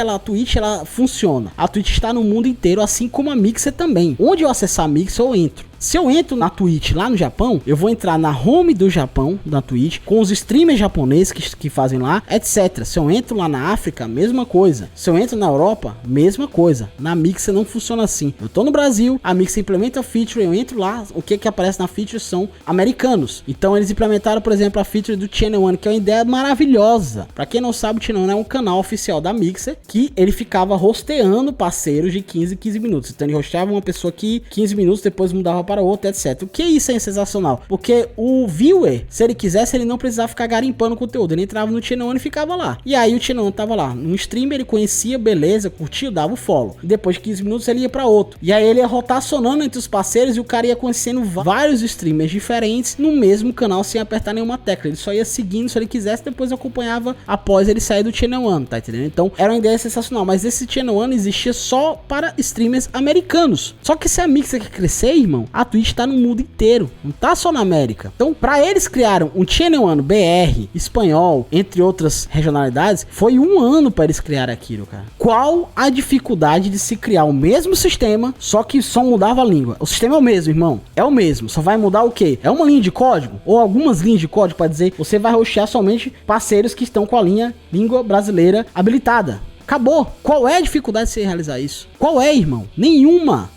a Twitch ela funciona. A Twitch está no mundo inteiro, assim como a Mixer também. Onde eu acessar a Mixer, eu entro. Se eu entro na Twitch lá no Japão, eu vou entrar na home do Japão, da Twitch, com os streamers japoneses que fazem lá, etc. Se eu entro lá na África, mesma coisa. Se eu entro na Europa, mesma coisa. Na Mixer não funciona assim. Eu tô no Brasil, a Mixer implementa a feature, eu entro lá, o que aparece na feature são americanos. Então eles implementaram, por exemplo, a feature do Channel One, que é uma ideia maravilhosa. Pra quem não sabe, o Channel One é um canal oficial da Mixer, que ele ficava rosteando parceiros de 15 minutos. Então ele rosteava uma pessoa aqui, 15 minutos, depois mudava para outro, etc. O que isso é sensacional? Porque o viewer, se ele quisesse, ele não precisava ficar garimpando conteúdo. Ele entrava no Channel One e ficava lá. E aí o Channel One tava lá. No stream ele conhecia, beleza, curtia, dava o follow. E depois de 15 minutos ele ia para outro. E aí ele ia rotacionando entre os parceiros e o cara ia conhecendo vários streamers diferentes no mesmo canal sem apertar nenhuma tecla. Ele só ia seguindo se ele quisesse, depois acompanhava após ele sair do Channel One, tá entendendo? Então era uma ideia sensacional. Mas esse Channel One existia só para streamers americanos. Só que se a Mixer quer crescer, irmão, a Twitch tá no mundo inteiro, não tá só na América. Então, para eles criaram um Channel One BR, espanhol, entre outras regionalidades, foi 1 ano para eles criarem aquilo, cara. Qual a dificuldade de se criar o mesmo sistema, só que só mudava a língua? O sistema é o mesmo, irmão. É o mesmo, só vai mudar o quê? É uma linha de código ou algumas linhas de código para dizer você vai hostear somente parceiros que estão com a língua brasileira habilitada. Acabou. Qual é a dificuldade de você realizar isso? Qual é, irmão? Nenhuma,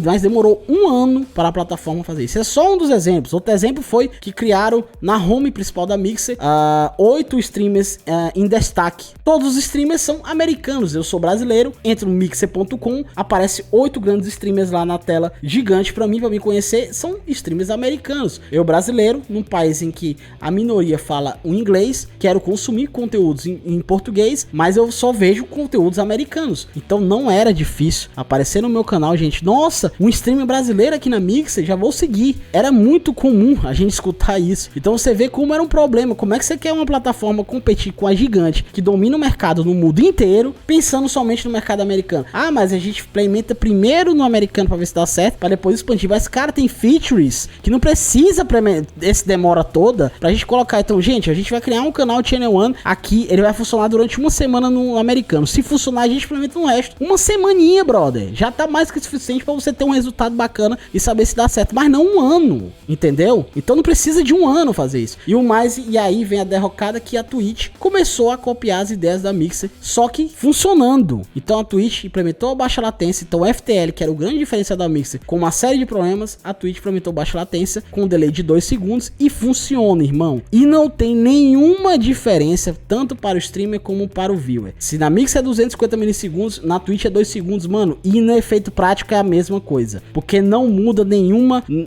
mas demorou 1 ano para a plataforma fazer isso. Esse é só um dos exemplos. Outro exemplo foi que criaram na home principal da Mixer 8 streamers em destaque. Todos os streamers são americanos. Eu sou brasileiro, entro no mixer.com, aparece 8 grandes streamers lá na tela, gigante para mim conhecer, são streamers americanos. Eu brasileiro, num país em que a minoria fala o inglês, quero consumir conteúdos em português, mas eu só vejo conteúdos americanos. Então não era difícil aparecer no meu canal, gente. Nossa, um streamer brasileiro aqui na Mixer, já vou seguir. Era muito comum a gente escutar isso. Então você vê como era um problema. Como é que você quer uma plataforma competir com a gigante que domina o mercado no mundo inteiro, pensando somente no mercado americano? Ah, mas a gente implementa primeiro no americano para ver se dá certo, para depois expandir. Mas cara, tem features que não precisa esse demora toda pra gente colocar. Então, gente, a gente vai criar um canal Channel One aqui, ele vai funcionar durante 1 semana no americano. Se funcionar, a gente implementa no resto. 1 semaninha, brother. Já tá mais que suficiente pra você ter um resultado bacana e saber se dá certo. Mas não 1 ano, entendeu? Então não precisa de 1 ano fazer isso. E aí vem a derrocada que a Twitch começou a copiar as ideias da Mixer, só que funcionando. Então a Twitch implementou a baixa latência. Então o FTL, que era o grande diferencial da Mixer, com uma série de problemas, a Twitch implementou baixa latência com um delay de 2 segundos e funciona, irmão. E não tem nenhuma diferença, tanto para o streamer como para o viewer. Se na Mixer é 250 milissegundos, na Twitch é 2 segundos, mano, e no efeito prático é a mesma coisa, porque não muda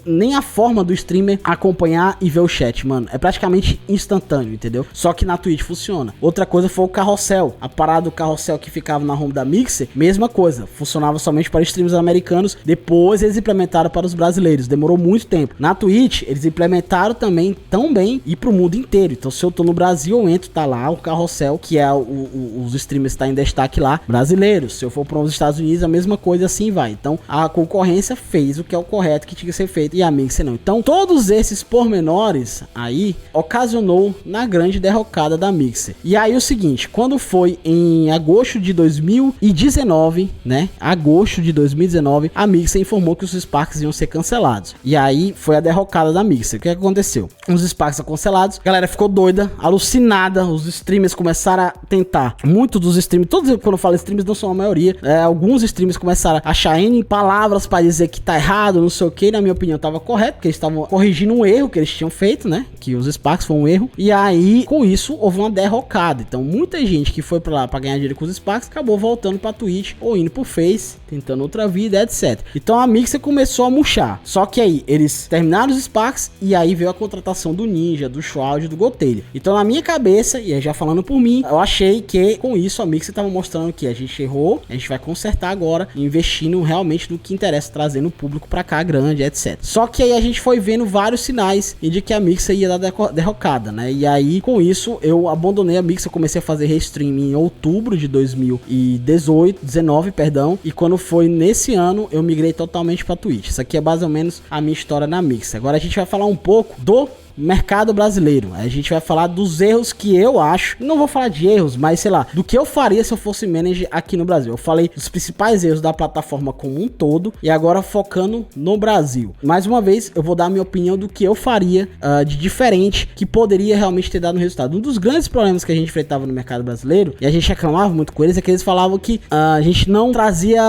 nem a forma do streamer acompanhar e ver o chat, mano, é praticamente instantâneo, entendeu? Só que na Twitch funciona. Outra coisa foi o carrossel, a parada do carrossel que ficava na home da Mixer, mesma coisa, funcionava somente para streamers americanos, depois eles implementaram para os brasileiros, demorou muito tempo. Na Twitch, eles implementaram também tão bem e pro mundo inteiro, então se eu tô no Brasil, eu entro, tá lá o carrossel, que é os streamers tá em destaque lá, brasileiros. Se eu for para os Estados Unidos, a mesma coisa, assim vai. Então a concorrência fez o que é o correto que tinha que ser feito e a Mixer não. Então todos esses pormenores aí ocasionou na grande derrocada da Mixer. E aí o seguinte, quando foi em agosto de 2019, né? Agosto de 2019, a Mixer informou que os Sparks iam ser cancelados. E aí foi a derrocada da Mixer. O que aconteceu? Os Sparks são cancelados, a galera ficou doida, alucinada, os streamers começaram a tentar. Muitos dos streamers, todos quando eu falo streamers não são a maioria, alguns streamers começaram a achar N palavras para dizer que tá errado, não sei o que, na minha opinião tava correto, porque eles estavam corrigindo um erro que eles tinham feito, né, que os Sparks foi um erro, e aí com isso houve uma derrocada. Então muita gente que foi pra lá pra ganhar dinheiro com os Sparks acabou voltando pra Twitch ou indo pro Face, tentando outra vida, etc. Então a Mixer começou a murchar, só que aí eles terminaram os Sparks e aí veio a contratação do Ninja, do Shroud, do Gotelha. Então na minha cabeça, e aí já falando por mim, eu achei que com isso a Mixer Mixer tava mostrando que a gente errou, a gente vai consertar agora, investindo realmente no que interessa, trazendo o público pra cá grande, etc. Só que aí a gente foi vendo vários sinais de que a Mixer ia dar derrocada, né? E aí, com isso, eu abandonei a Mixer, comecei a fazer restream em outubro de 2019, perdão, e quando foi nesse ano, eu migrei totalmente pra Twitch. Isso aqui é mais ou menos a minha história na Mixer. Agora a gente vai falar um pouco do mercado brasileiro. A gente vai falar dos erros que eu acho, não vou falar de erros, mas sei lá, do que eu faria se eu fosse manager aqui no Brasil. Eu falei dos principais erros da plataforma como um todo e agora focando no Brasil. Mais uma vez, eu vou dar a minha opinião do que eu faria de diferente que poderia realmente ter dado um resultado. Um dos grandes problemas que a gente enfrentava no mercado brasileiro, e a gente reclamava muito com eles, é que eles falavam que a gente não trazia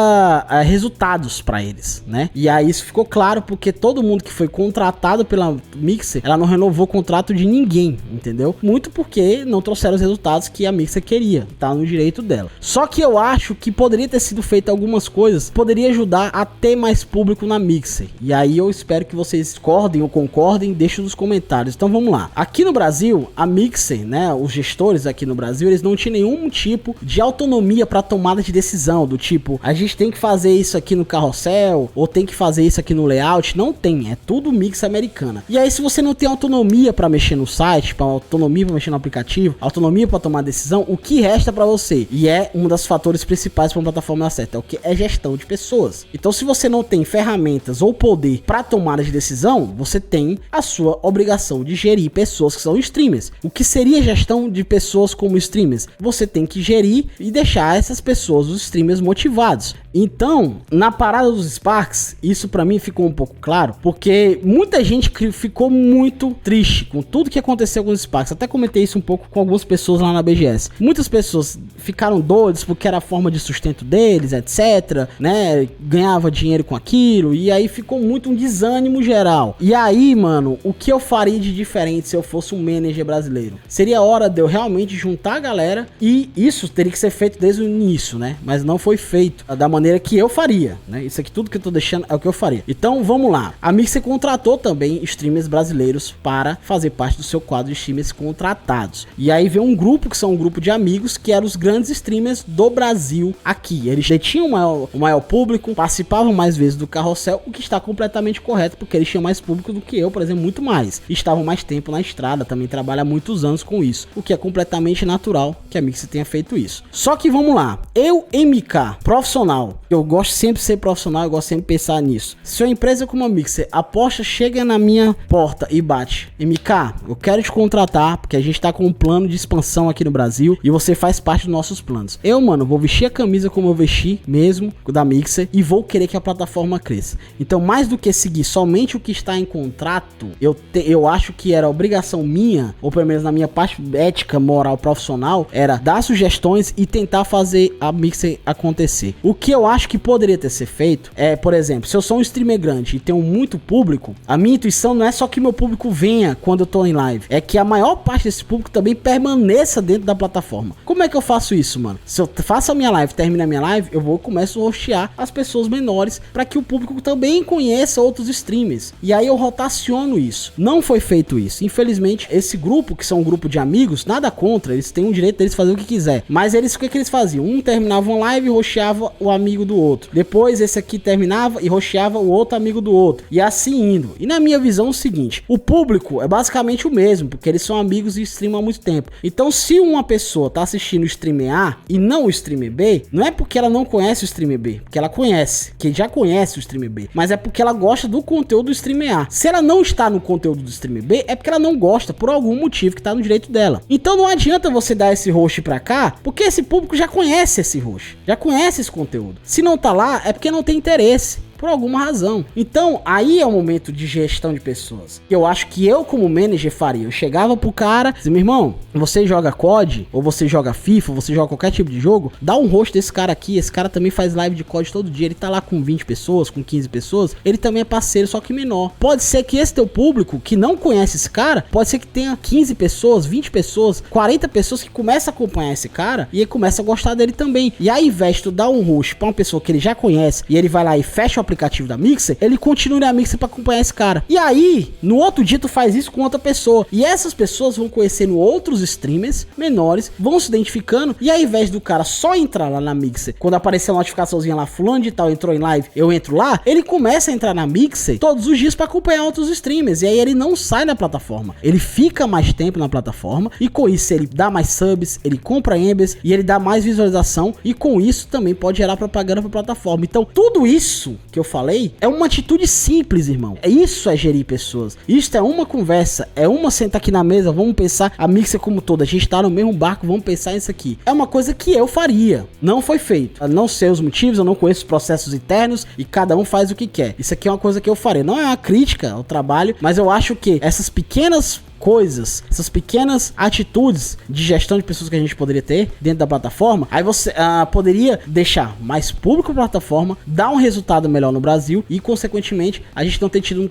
resultados para eles, né? E aí isso ficou claro porque todo mundo que foi contratado pela Mixer, ela não renovou o contrato de ninguém, entendeu? Muito porque não trouxeram os resultados que a Mixer queria, tá no direito dela. Só que eu acho que poderia ter sido feito algumas coisas, poderia ajudar a ter mais público na Mixer. E aí eu espero que vocês discordem ou concordem, deixem nos comentários. Então vamos lá. Aqui no Brasil, a Mixer, né, os gestores aqui no Brasil, eles não tinham nenhum tipo de autonomia para tomada de decisão, do tipo, a gente tem que fazer isso aqui no carrossel, ou tem que fazer isso aqui no layout. Não tem, é tudo Mixer americana. E aí se você não tem autonomia para mexer no site, para autonomia para mexer no aplicativo, autonomia para tomar decisão, o que resta para você? E é um dos fatores principais para uma plataforma dar certo, é o que é gestão de pessoas. Então, se você não tem ferramentas ou poder para tomada de decisão, você tem a sua obrigação de gerir pessoas que são streamers. O que seria gestão de pessoas como streamers? Você tem que gerir e deixar essas pessoas, os streamers, motivados. Então, na parada dos Sparks, isso para mim ficou um pouco claro, porque muita gente ficou muito triste com tudo que aconteceu com os Sparks. Até comentei isso um pouco com algumas pessoas lá na BGS. Muitas pessoas ficaram doidas porque era a forma de sustento deles, etc, né? Ganhava dinheiro com aquilo e aí ficou muito um desânimo geral. E aí, mano, o que eu faria de diferente se eu fosse um manager brasileiro? Seria hora de eu realmente juntar a galera, e isso teria que ser feito desde o início, né? Mas não foi feito da maneira que eu faria, né? Isso aqui tudo que eu tô deixando é o que eu faria. Então, vamos lá. A Mixer contratou também streamers brasileiros para fazer parte do seu quadro de streamers contratados. E aí veio um grupo, que são um grupo de amigos, que eram os grandes streamers do Brasil aqui. Eles tinham o maior público, participavam mais vezes do carrossel, o que está completamente correto, porque eles tinham mais público do que eu, por exemplo, muito mais. Estavam mais tempo na estrada, também trabalha há muitos anos com isso, o que é completamente natural que a Mixer tenha feito isso. Só que vamos lá, eu, MK, profissional, eu gosto sempre de ser profissional, eu gosto sempre de pensar nisso. Se uma empresa como a Mixer aposta, chega na minha porta e bate: MK, eu quero te contratar porque a gente tá com um plano de expansão aqui no Brasil e você faz parte dos nossos planos. Eu, mano, vou vestir a camisa como eu vesti mesmo, da Mixer, e vou querer que a plataforma cresça. Então, mais do que seguir somente o que está em contrato, eu acho que era obrigação minha, ou pelo menos na minha parte ética, moral, profissional, era dar sugestões e tentar fazer a Mixer acontecer. O que eu acho que poderia ter sido feito é, por exemplo, se eu sou um streamer grande e tenho muito público, a minha intuição não é só que meu público venha quando eu tô em live, é que a maior parte desse público também permaneça dentro da plataforma. Como é que eu faço isso, mano? Se eu faço a minha live, termino a minha live, eu começo a hostear as pessoas menores para que o público também conheça outros streamers. E aí eu rotaciono isso. Não foi feito isso. Infelizmente, esse grupo, que são um grupo de amigos, nada contra, eles têm o direito deles fazer o que quiser. Mas eles, o que eles faziam? Um terminava uma live e hosteava o amigo do outro. Depois esse aqui terminava e hosteava o outro amigo do outro. E assim indo. E na minha visão é o seguinte: o público é basicamente o mesmo, porque eles são amigos e streamam há muito tempo. Então, se uma pessoa tá assistindo o streamer A e não o streamer B, não é porque ela não conhece o streamer B, porque ela conhece, que já conhece o streamer B, mas é porque ela gosta do conteúdo do streamer A. Se ela não está no conteúdo do streamer B, é porque ela não gosta por algum motivo que tá no direito dela. Então não adianta você dar esse host pra cá, porque esse público já conhece esse host, já conhece esse conteúdo. Se não tá lá, é porque não tem interesse, por alguma razão. Então, aí é o momento de gestão de pessoas. Eu acho que eu, como manager, faria. Eu chegava pro cara, dizia: meu irmão, você joga COD, ou você joga FIFA, ou você joga qualquer tipo de jogo, dá um host desse cara aqui. Esse cara também faz live de COD todo dia. Ele tá lá com 20 pessoas, com 15 pessoas. Ele também é parceiro, só que menor. Pode ser que esse teu público, que não conhece esse cara, pode ser que tenha 15 pessoas, 20 pessoas, 40 pessoas que começam a acompanhar esse cara e ele começa a gostar dele também. E aí, ao invés de tu dar um host pra uma pessoa que ele já conhece e ele vai lá e fecha o aplicativo da Mixer, ele continua na Mixer pra acompanhar esse cara. E aí, no outro dia tu faz isso com outra pessoa. E essas pessoas vão conhecendo outros streamers menores, vão se identificando, e ao invés do cara só entrar lá na Mixer, quando aparecer a notificaçãozinha lá, fulano de tal entrou em live, eu entro lá, ele começa a entrar na Mixer todos os dias pra acompanhar outros streamers. E aí ele não sai da plataforma, ele fica mais tempo na plataforma, e com isso ele dá mais subs, ele compra embeds, e ele dá mais visualização, e com isso também pode gerar propaganda pra plataforma. Então tudo isso que eu falei é uma atitude simples, irmão. Isso é gerir pessoas, isso é uma conversa, é uma sentar aqui na mesa, vamos pensar a Mixer como toda, a gente tá no mesmo barco, vamos pensar nisso aqui. É uma coisa que eu faria, não foi feito. Eu não sei os motivos, eu não conheço os processos internos, e cada um faz o que quer. Isso aqui é uma coisa que eu faria, não é uma crítica ao trabalho, mas eu acho que essas pequenas coisas, essas pequenas atitudes de gestão de pessoas que a gente poderia ter dentro da plataforma, aí você poderia deixar mais público a plataforma, dar um resultado melhor no Brasil e, consequentemente, a gente não ter tido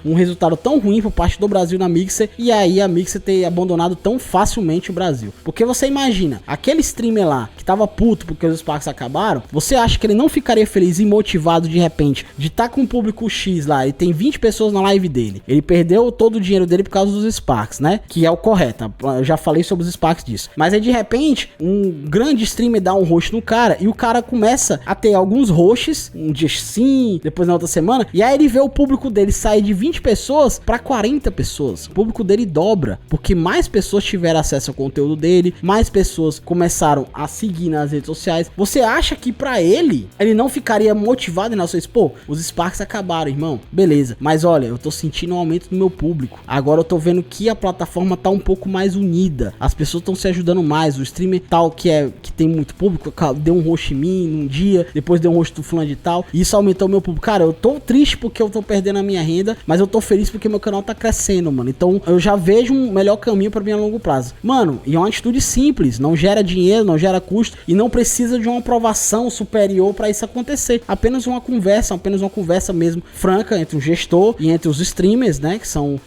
um resultado tão ruim por parte do Brasil na Mixer, e aí a Mixer ter abandonado tão facilmente o Brasil. Porque você imagina, aquele streamer lá que tava puto porque os Sparks acabaram, você acha que ele não ficaria feliz e motivado de repente de estar com um público X lá, e tem 20 pessoas na live dele, ele perdeu todo o dinheiro dele por causa dos Sparks, né? Que é o correto. Eu já falei sobre os Sparks disso. Mas aí de repente, um grande streamer dá um host no cara e o cara começa a ter alguns hosts, um dia sim, depois na outra semana, e aí ele vê o público dele sair de 20 pessoas para 40 pessoas. O público dele dobra, porque mais pessoas tiveram acesso ao conteúdo dele, mais pessoas começaram a seguir nas redes sociais. Você acha que pra ele não ficaria motivado em nossa, pô, os Sparks acabaram, irmão? Beleza. Mas olha, eu tô sentindo um aumento no meu público. Agora eu tô vendo que a plataforma tá um pouco mais unida, as pessoas estão se ajudando mais, o streamer tal que tem muito público, deu um host em mim num dia, depois deu um host do fulano de tal, e isso aumentou meu público. Cara, eu tô triste porque eu tô perdendo a minha renda, mas eu tô feliz porque meu canal tá crescendo, mano. Então eu já vejo um melhor caminho pra mim a longo prazo. Mano, e é uma atitude simples, não gera dinheiro, não gera custo, e não precisa de uma aprovação superior pra isso acontecer. Apenas uma conversa mesmo, franca, entre o gestor e entre os streamers, né, que são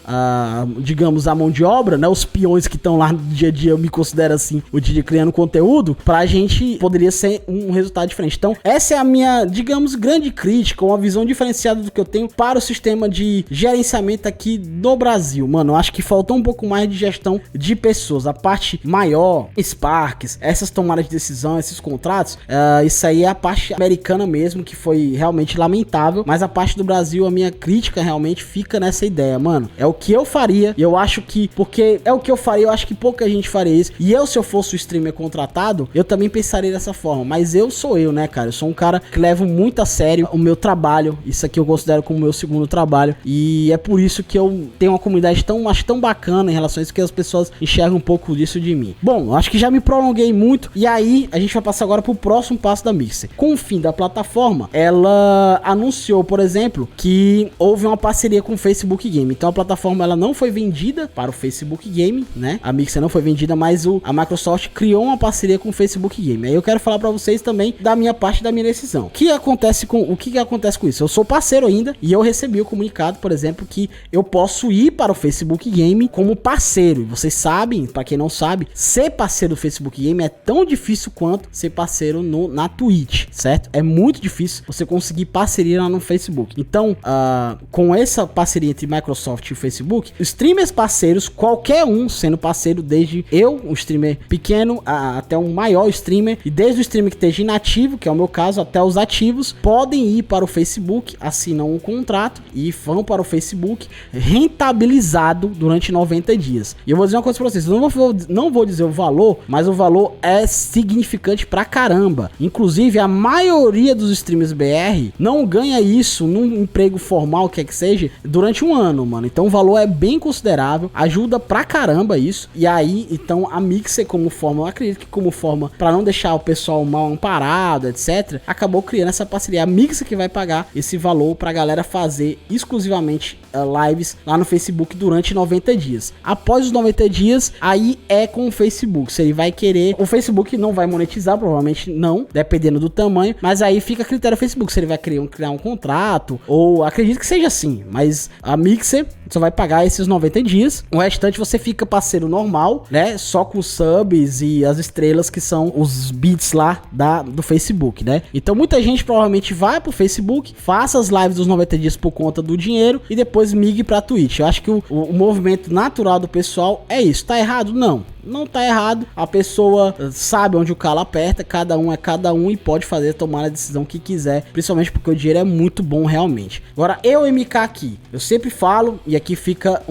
digamos, a mão de obra, né? Os peões que estão lá no dia a dia, eu me considero assim, o dia criando conteúdo, pra gente poderia ser um resultado diferente. Então, essa é a minha, digamos, grande crítica, uma visão diferenciada do que eu tenho para o sistema de gerenciamento aqui no Brasil. Mano, eu acho que faltou um pouco mais de gestão de pessoas. A parte maior, Sparks, essas tomadas de decisão, esses contratos, isso aí é a parte americana mesmo, que foi realmente lamentável, mas a parte do Brasil, a minha crítica realmente fica nessa ideia, mano. É o que eu faria, e eu acho que, porque é o que eu faria, eu acho que pouca gente faria isso, e eu, se eu fosse o streamer contratado, eu também pensaria dessa forma, mas eu sou eu, né, cara, eu sou um cara que levo muito a sério o meu trabalho, isso aqui eu considero como meu segundo trabalho, e é por isso que eu tenho uma comunidade tão bacana em relação a isso, que as pessoas enxergam um pouco disso de mim. Bom, eu acho que já me prolonguei muito, e aí a gente vai passar agora pro próximo passo da Mixer. Com o fim da plataforma, ela anunciou, por exemplo, que houve uma parceria com o Facebook Game, então a plataforma ela não foi vendida para o Facebook Game, né? A Mixer não foi vendida, mas a Microsoft criou uma parceria com o Facebook Game. Aí eu quero falar para vocês também da minha parte, da minha decisão. O que acontece com isso? Eu sou parceiro ainda e eu recebi o comunicado, por exemplo, que eu posso ir para o Facebook Game como parceiro. E vocês sabem, para quem não sabe, ser parceiro do Facebook Game é tão difícil quanto ser parceiro na Twitch, certo? É muito difícil você conseguir parceria lá no Facebook. Então, com essa parceria entre Microsoft e o Facebook, streamers parceiros, qualquer um sendo parceiro, desde eu, um streamer pequeno, até um maior streamer, e desde o streamer que esteja inativo, que é o meu caso, até os ativos, podem ir para o Facebook, assinam um contrato e vão para o Facebook rentabilizado durante 90 dias. E eu vou dizer uma coisa pra vocês, eu não vou dizer o valor, mas o valor é significante pra caramba. Inclusive, a maioria dos streamers BR não ganha isso num emprego formal, quer que seja, durante um ano, mano. Então o valor é bem considerável, ajuda pra caramba isso. E aí, então, a Mixer como forma, eu acredito que como forma pra não deixar o pessoal mal amparado, etc, acabou criando essa parceria. A Mixer que vai pagar esse valor pra galera fazer exclusivamente lives lá no Facebook durante 90 dias. Após os 90 dias, aí é com o Facebook. Se ele vai querer, o Facebook não vai monetizar, provavelmente não, dependendo do tamanho, mas aí fica a critério do Facebook, se ele vai criar um contrato, ou acredito que seja assim, mas a Mixer só vai pagar esses 90 dias. O restante você fica parceiro normal, né? Só com subs e as estrelas que são os bits lá do Facebook, né? Então muita gente provavelmente vai pro Facebook, faça as lives dos 90 dias por conta do dinheiro e depois migre pra Twitch. Eu acho que o movimento natural do pessoal é isso. Tá errado? Não tá errado. A pessoa sabe onde o calo aperta, cada um é cada um e pode tomar a decisão que quiser, principalmente porque o dinheiro é muito bom realmente. Agora eu MK aqui, eu sempre falo e aqui fica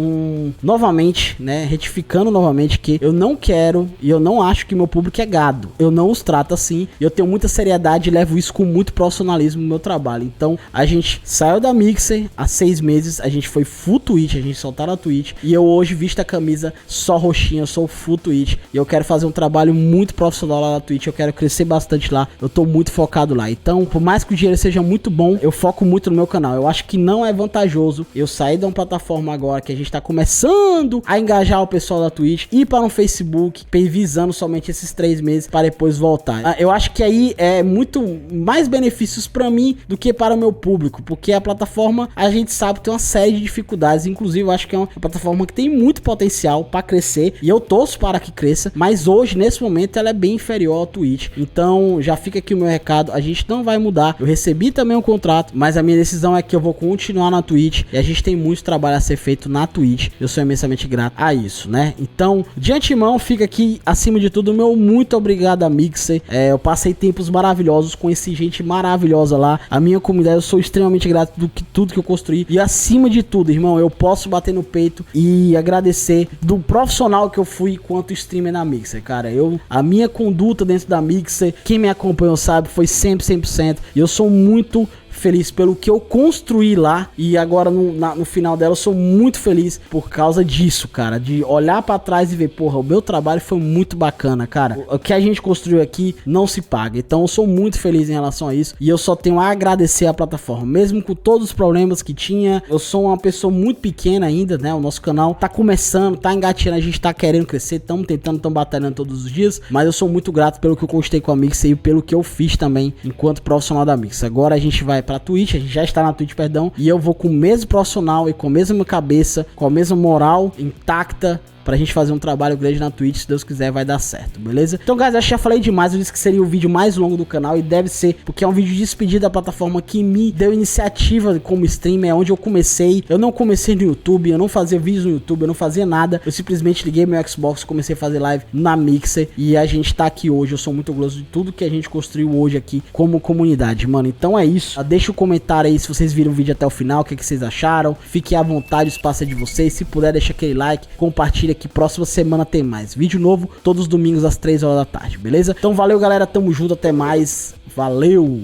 novamente, né, retificando novamente que eu não quero e eu não acho que meu público é gado. Eu não os trato assim, eu tenho muita seriedade e levo isso com muito profissionalismo no meu trabalho. Então a gente saiu da Mixer há 6 meses, a gente foi full Twitch, a gente só tá na Twitch e eu hoje visto a camisa só roxinha, eu sou full Twitch e eu quero fazer um trabalho muito profissional lá na Twitch, eu quero crescer bastante lá, eu tô muito focado lá. Então, por mais que o dinheiro seja muito bom, eu foco muito no meu canal. Eu acho que não é vantajoso eu sair de uma plataforma agora que a gente tá começando a engajar o pessoal da Twitch, ir para um Facebook, visando somente esses 3 meses para depois voltar. Eu acho que aí é muito mais benefícios para mim do que para o meu público, porque a plataforma a gente sabe que tem uma série de dificuldades, inclusive eu acho que é uma plataforma que tem muito potencial para crescer e eu torço para que cresça, mas hoje nesse momento ela é bem inferior ao Twitch. Então já fica aqui o meu recado, a gente não vai mudar. Eu recebi também um contrato, mas a minha decisão é que eu vou continuar na Twitch e a gente tem muito trabalho a ser feito na Twitch. Eu sou imensamente grato a isso, né? Então, de antemão, fica aqui acima de tudo meu muito obrigado a Mixer. Eu passei tempos maravilhosos, conheci gente maravilhosa lá. A minha comunidade, eu sou extremamente grato do que tudo que eu construí e acima de tudo, irmão, eu posso bater no peito e agradecer do profissional que eu fui quanto streamer na Mixer, cara. A minha conduta dentro da Mixer, quem me acompanhou sabe, foi sempre 100%. E eu sou muito feliz pelo que eu construí lá e agora no final dela eu sou muito feliz por causa disso, cara, de olhar pra trás e ver, porra, o meu trabalho foi muito bacana, cara, o que a gente construiu aqui não se paga. Então eu sou muito feliz em relação a isso e eu só tenho a agradecer a plataforma, mesmo com todos os problemas que tinha. Eu sou uma pessoa muito pequena ainda, né, o nosso canal tá começando, tá engatinhando, a gente tá querendo crescer, estamos tentando, estamos batalhando todos os dias, mas eu sou muito grato pelo que eu conquistei com a Mixer e pelo que eu fiz também enquanto profissional da Mixer. Agora a gente vai pra Twitch, a gente já está na Twitch, perdão, e eu vou com o mesmo profissional e com a mesma cabeça, com a mesma moral intacta pra gente fazer um trabalho grande na Twitch, se Deus quiser vai dar certo, beleza? Então, guys, acho que já falei demais, eu disse que seria o vídeo mais longo do canal e deve ser, porque é um vídeo de despedida da plataforma que me deu iniciativa como streamer, é onde eu comecei. Eu não comecei no YouTube, eu não fazia vídeos no YouTube, eu não fazia nada, eu simplesmente liguei meu Xbox, comecei a fazer live na Mixer e a gente tá aqui hoje. Eu sou muito orgulhoso de tudo que a gente construiu hoje aqui como comunidade, mano. Então é isso, deixa um comentário aí se vocês viram o vídeo até o final, o que vocês acharam, fiquem à vontade, o espaço é de vocês. Se puder, deixa aquele like, compartilha, que próxima semana tem mais vídeo novo, todos os domingos às 3 horas da tarde, beleza? Então valeu, galera, tamo junto, até mais, valeu!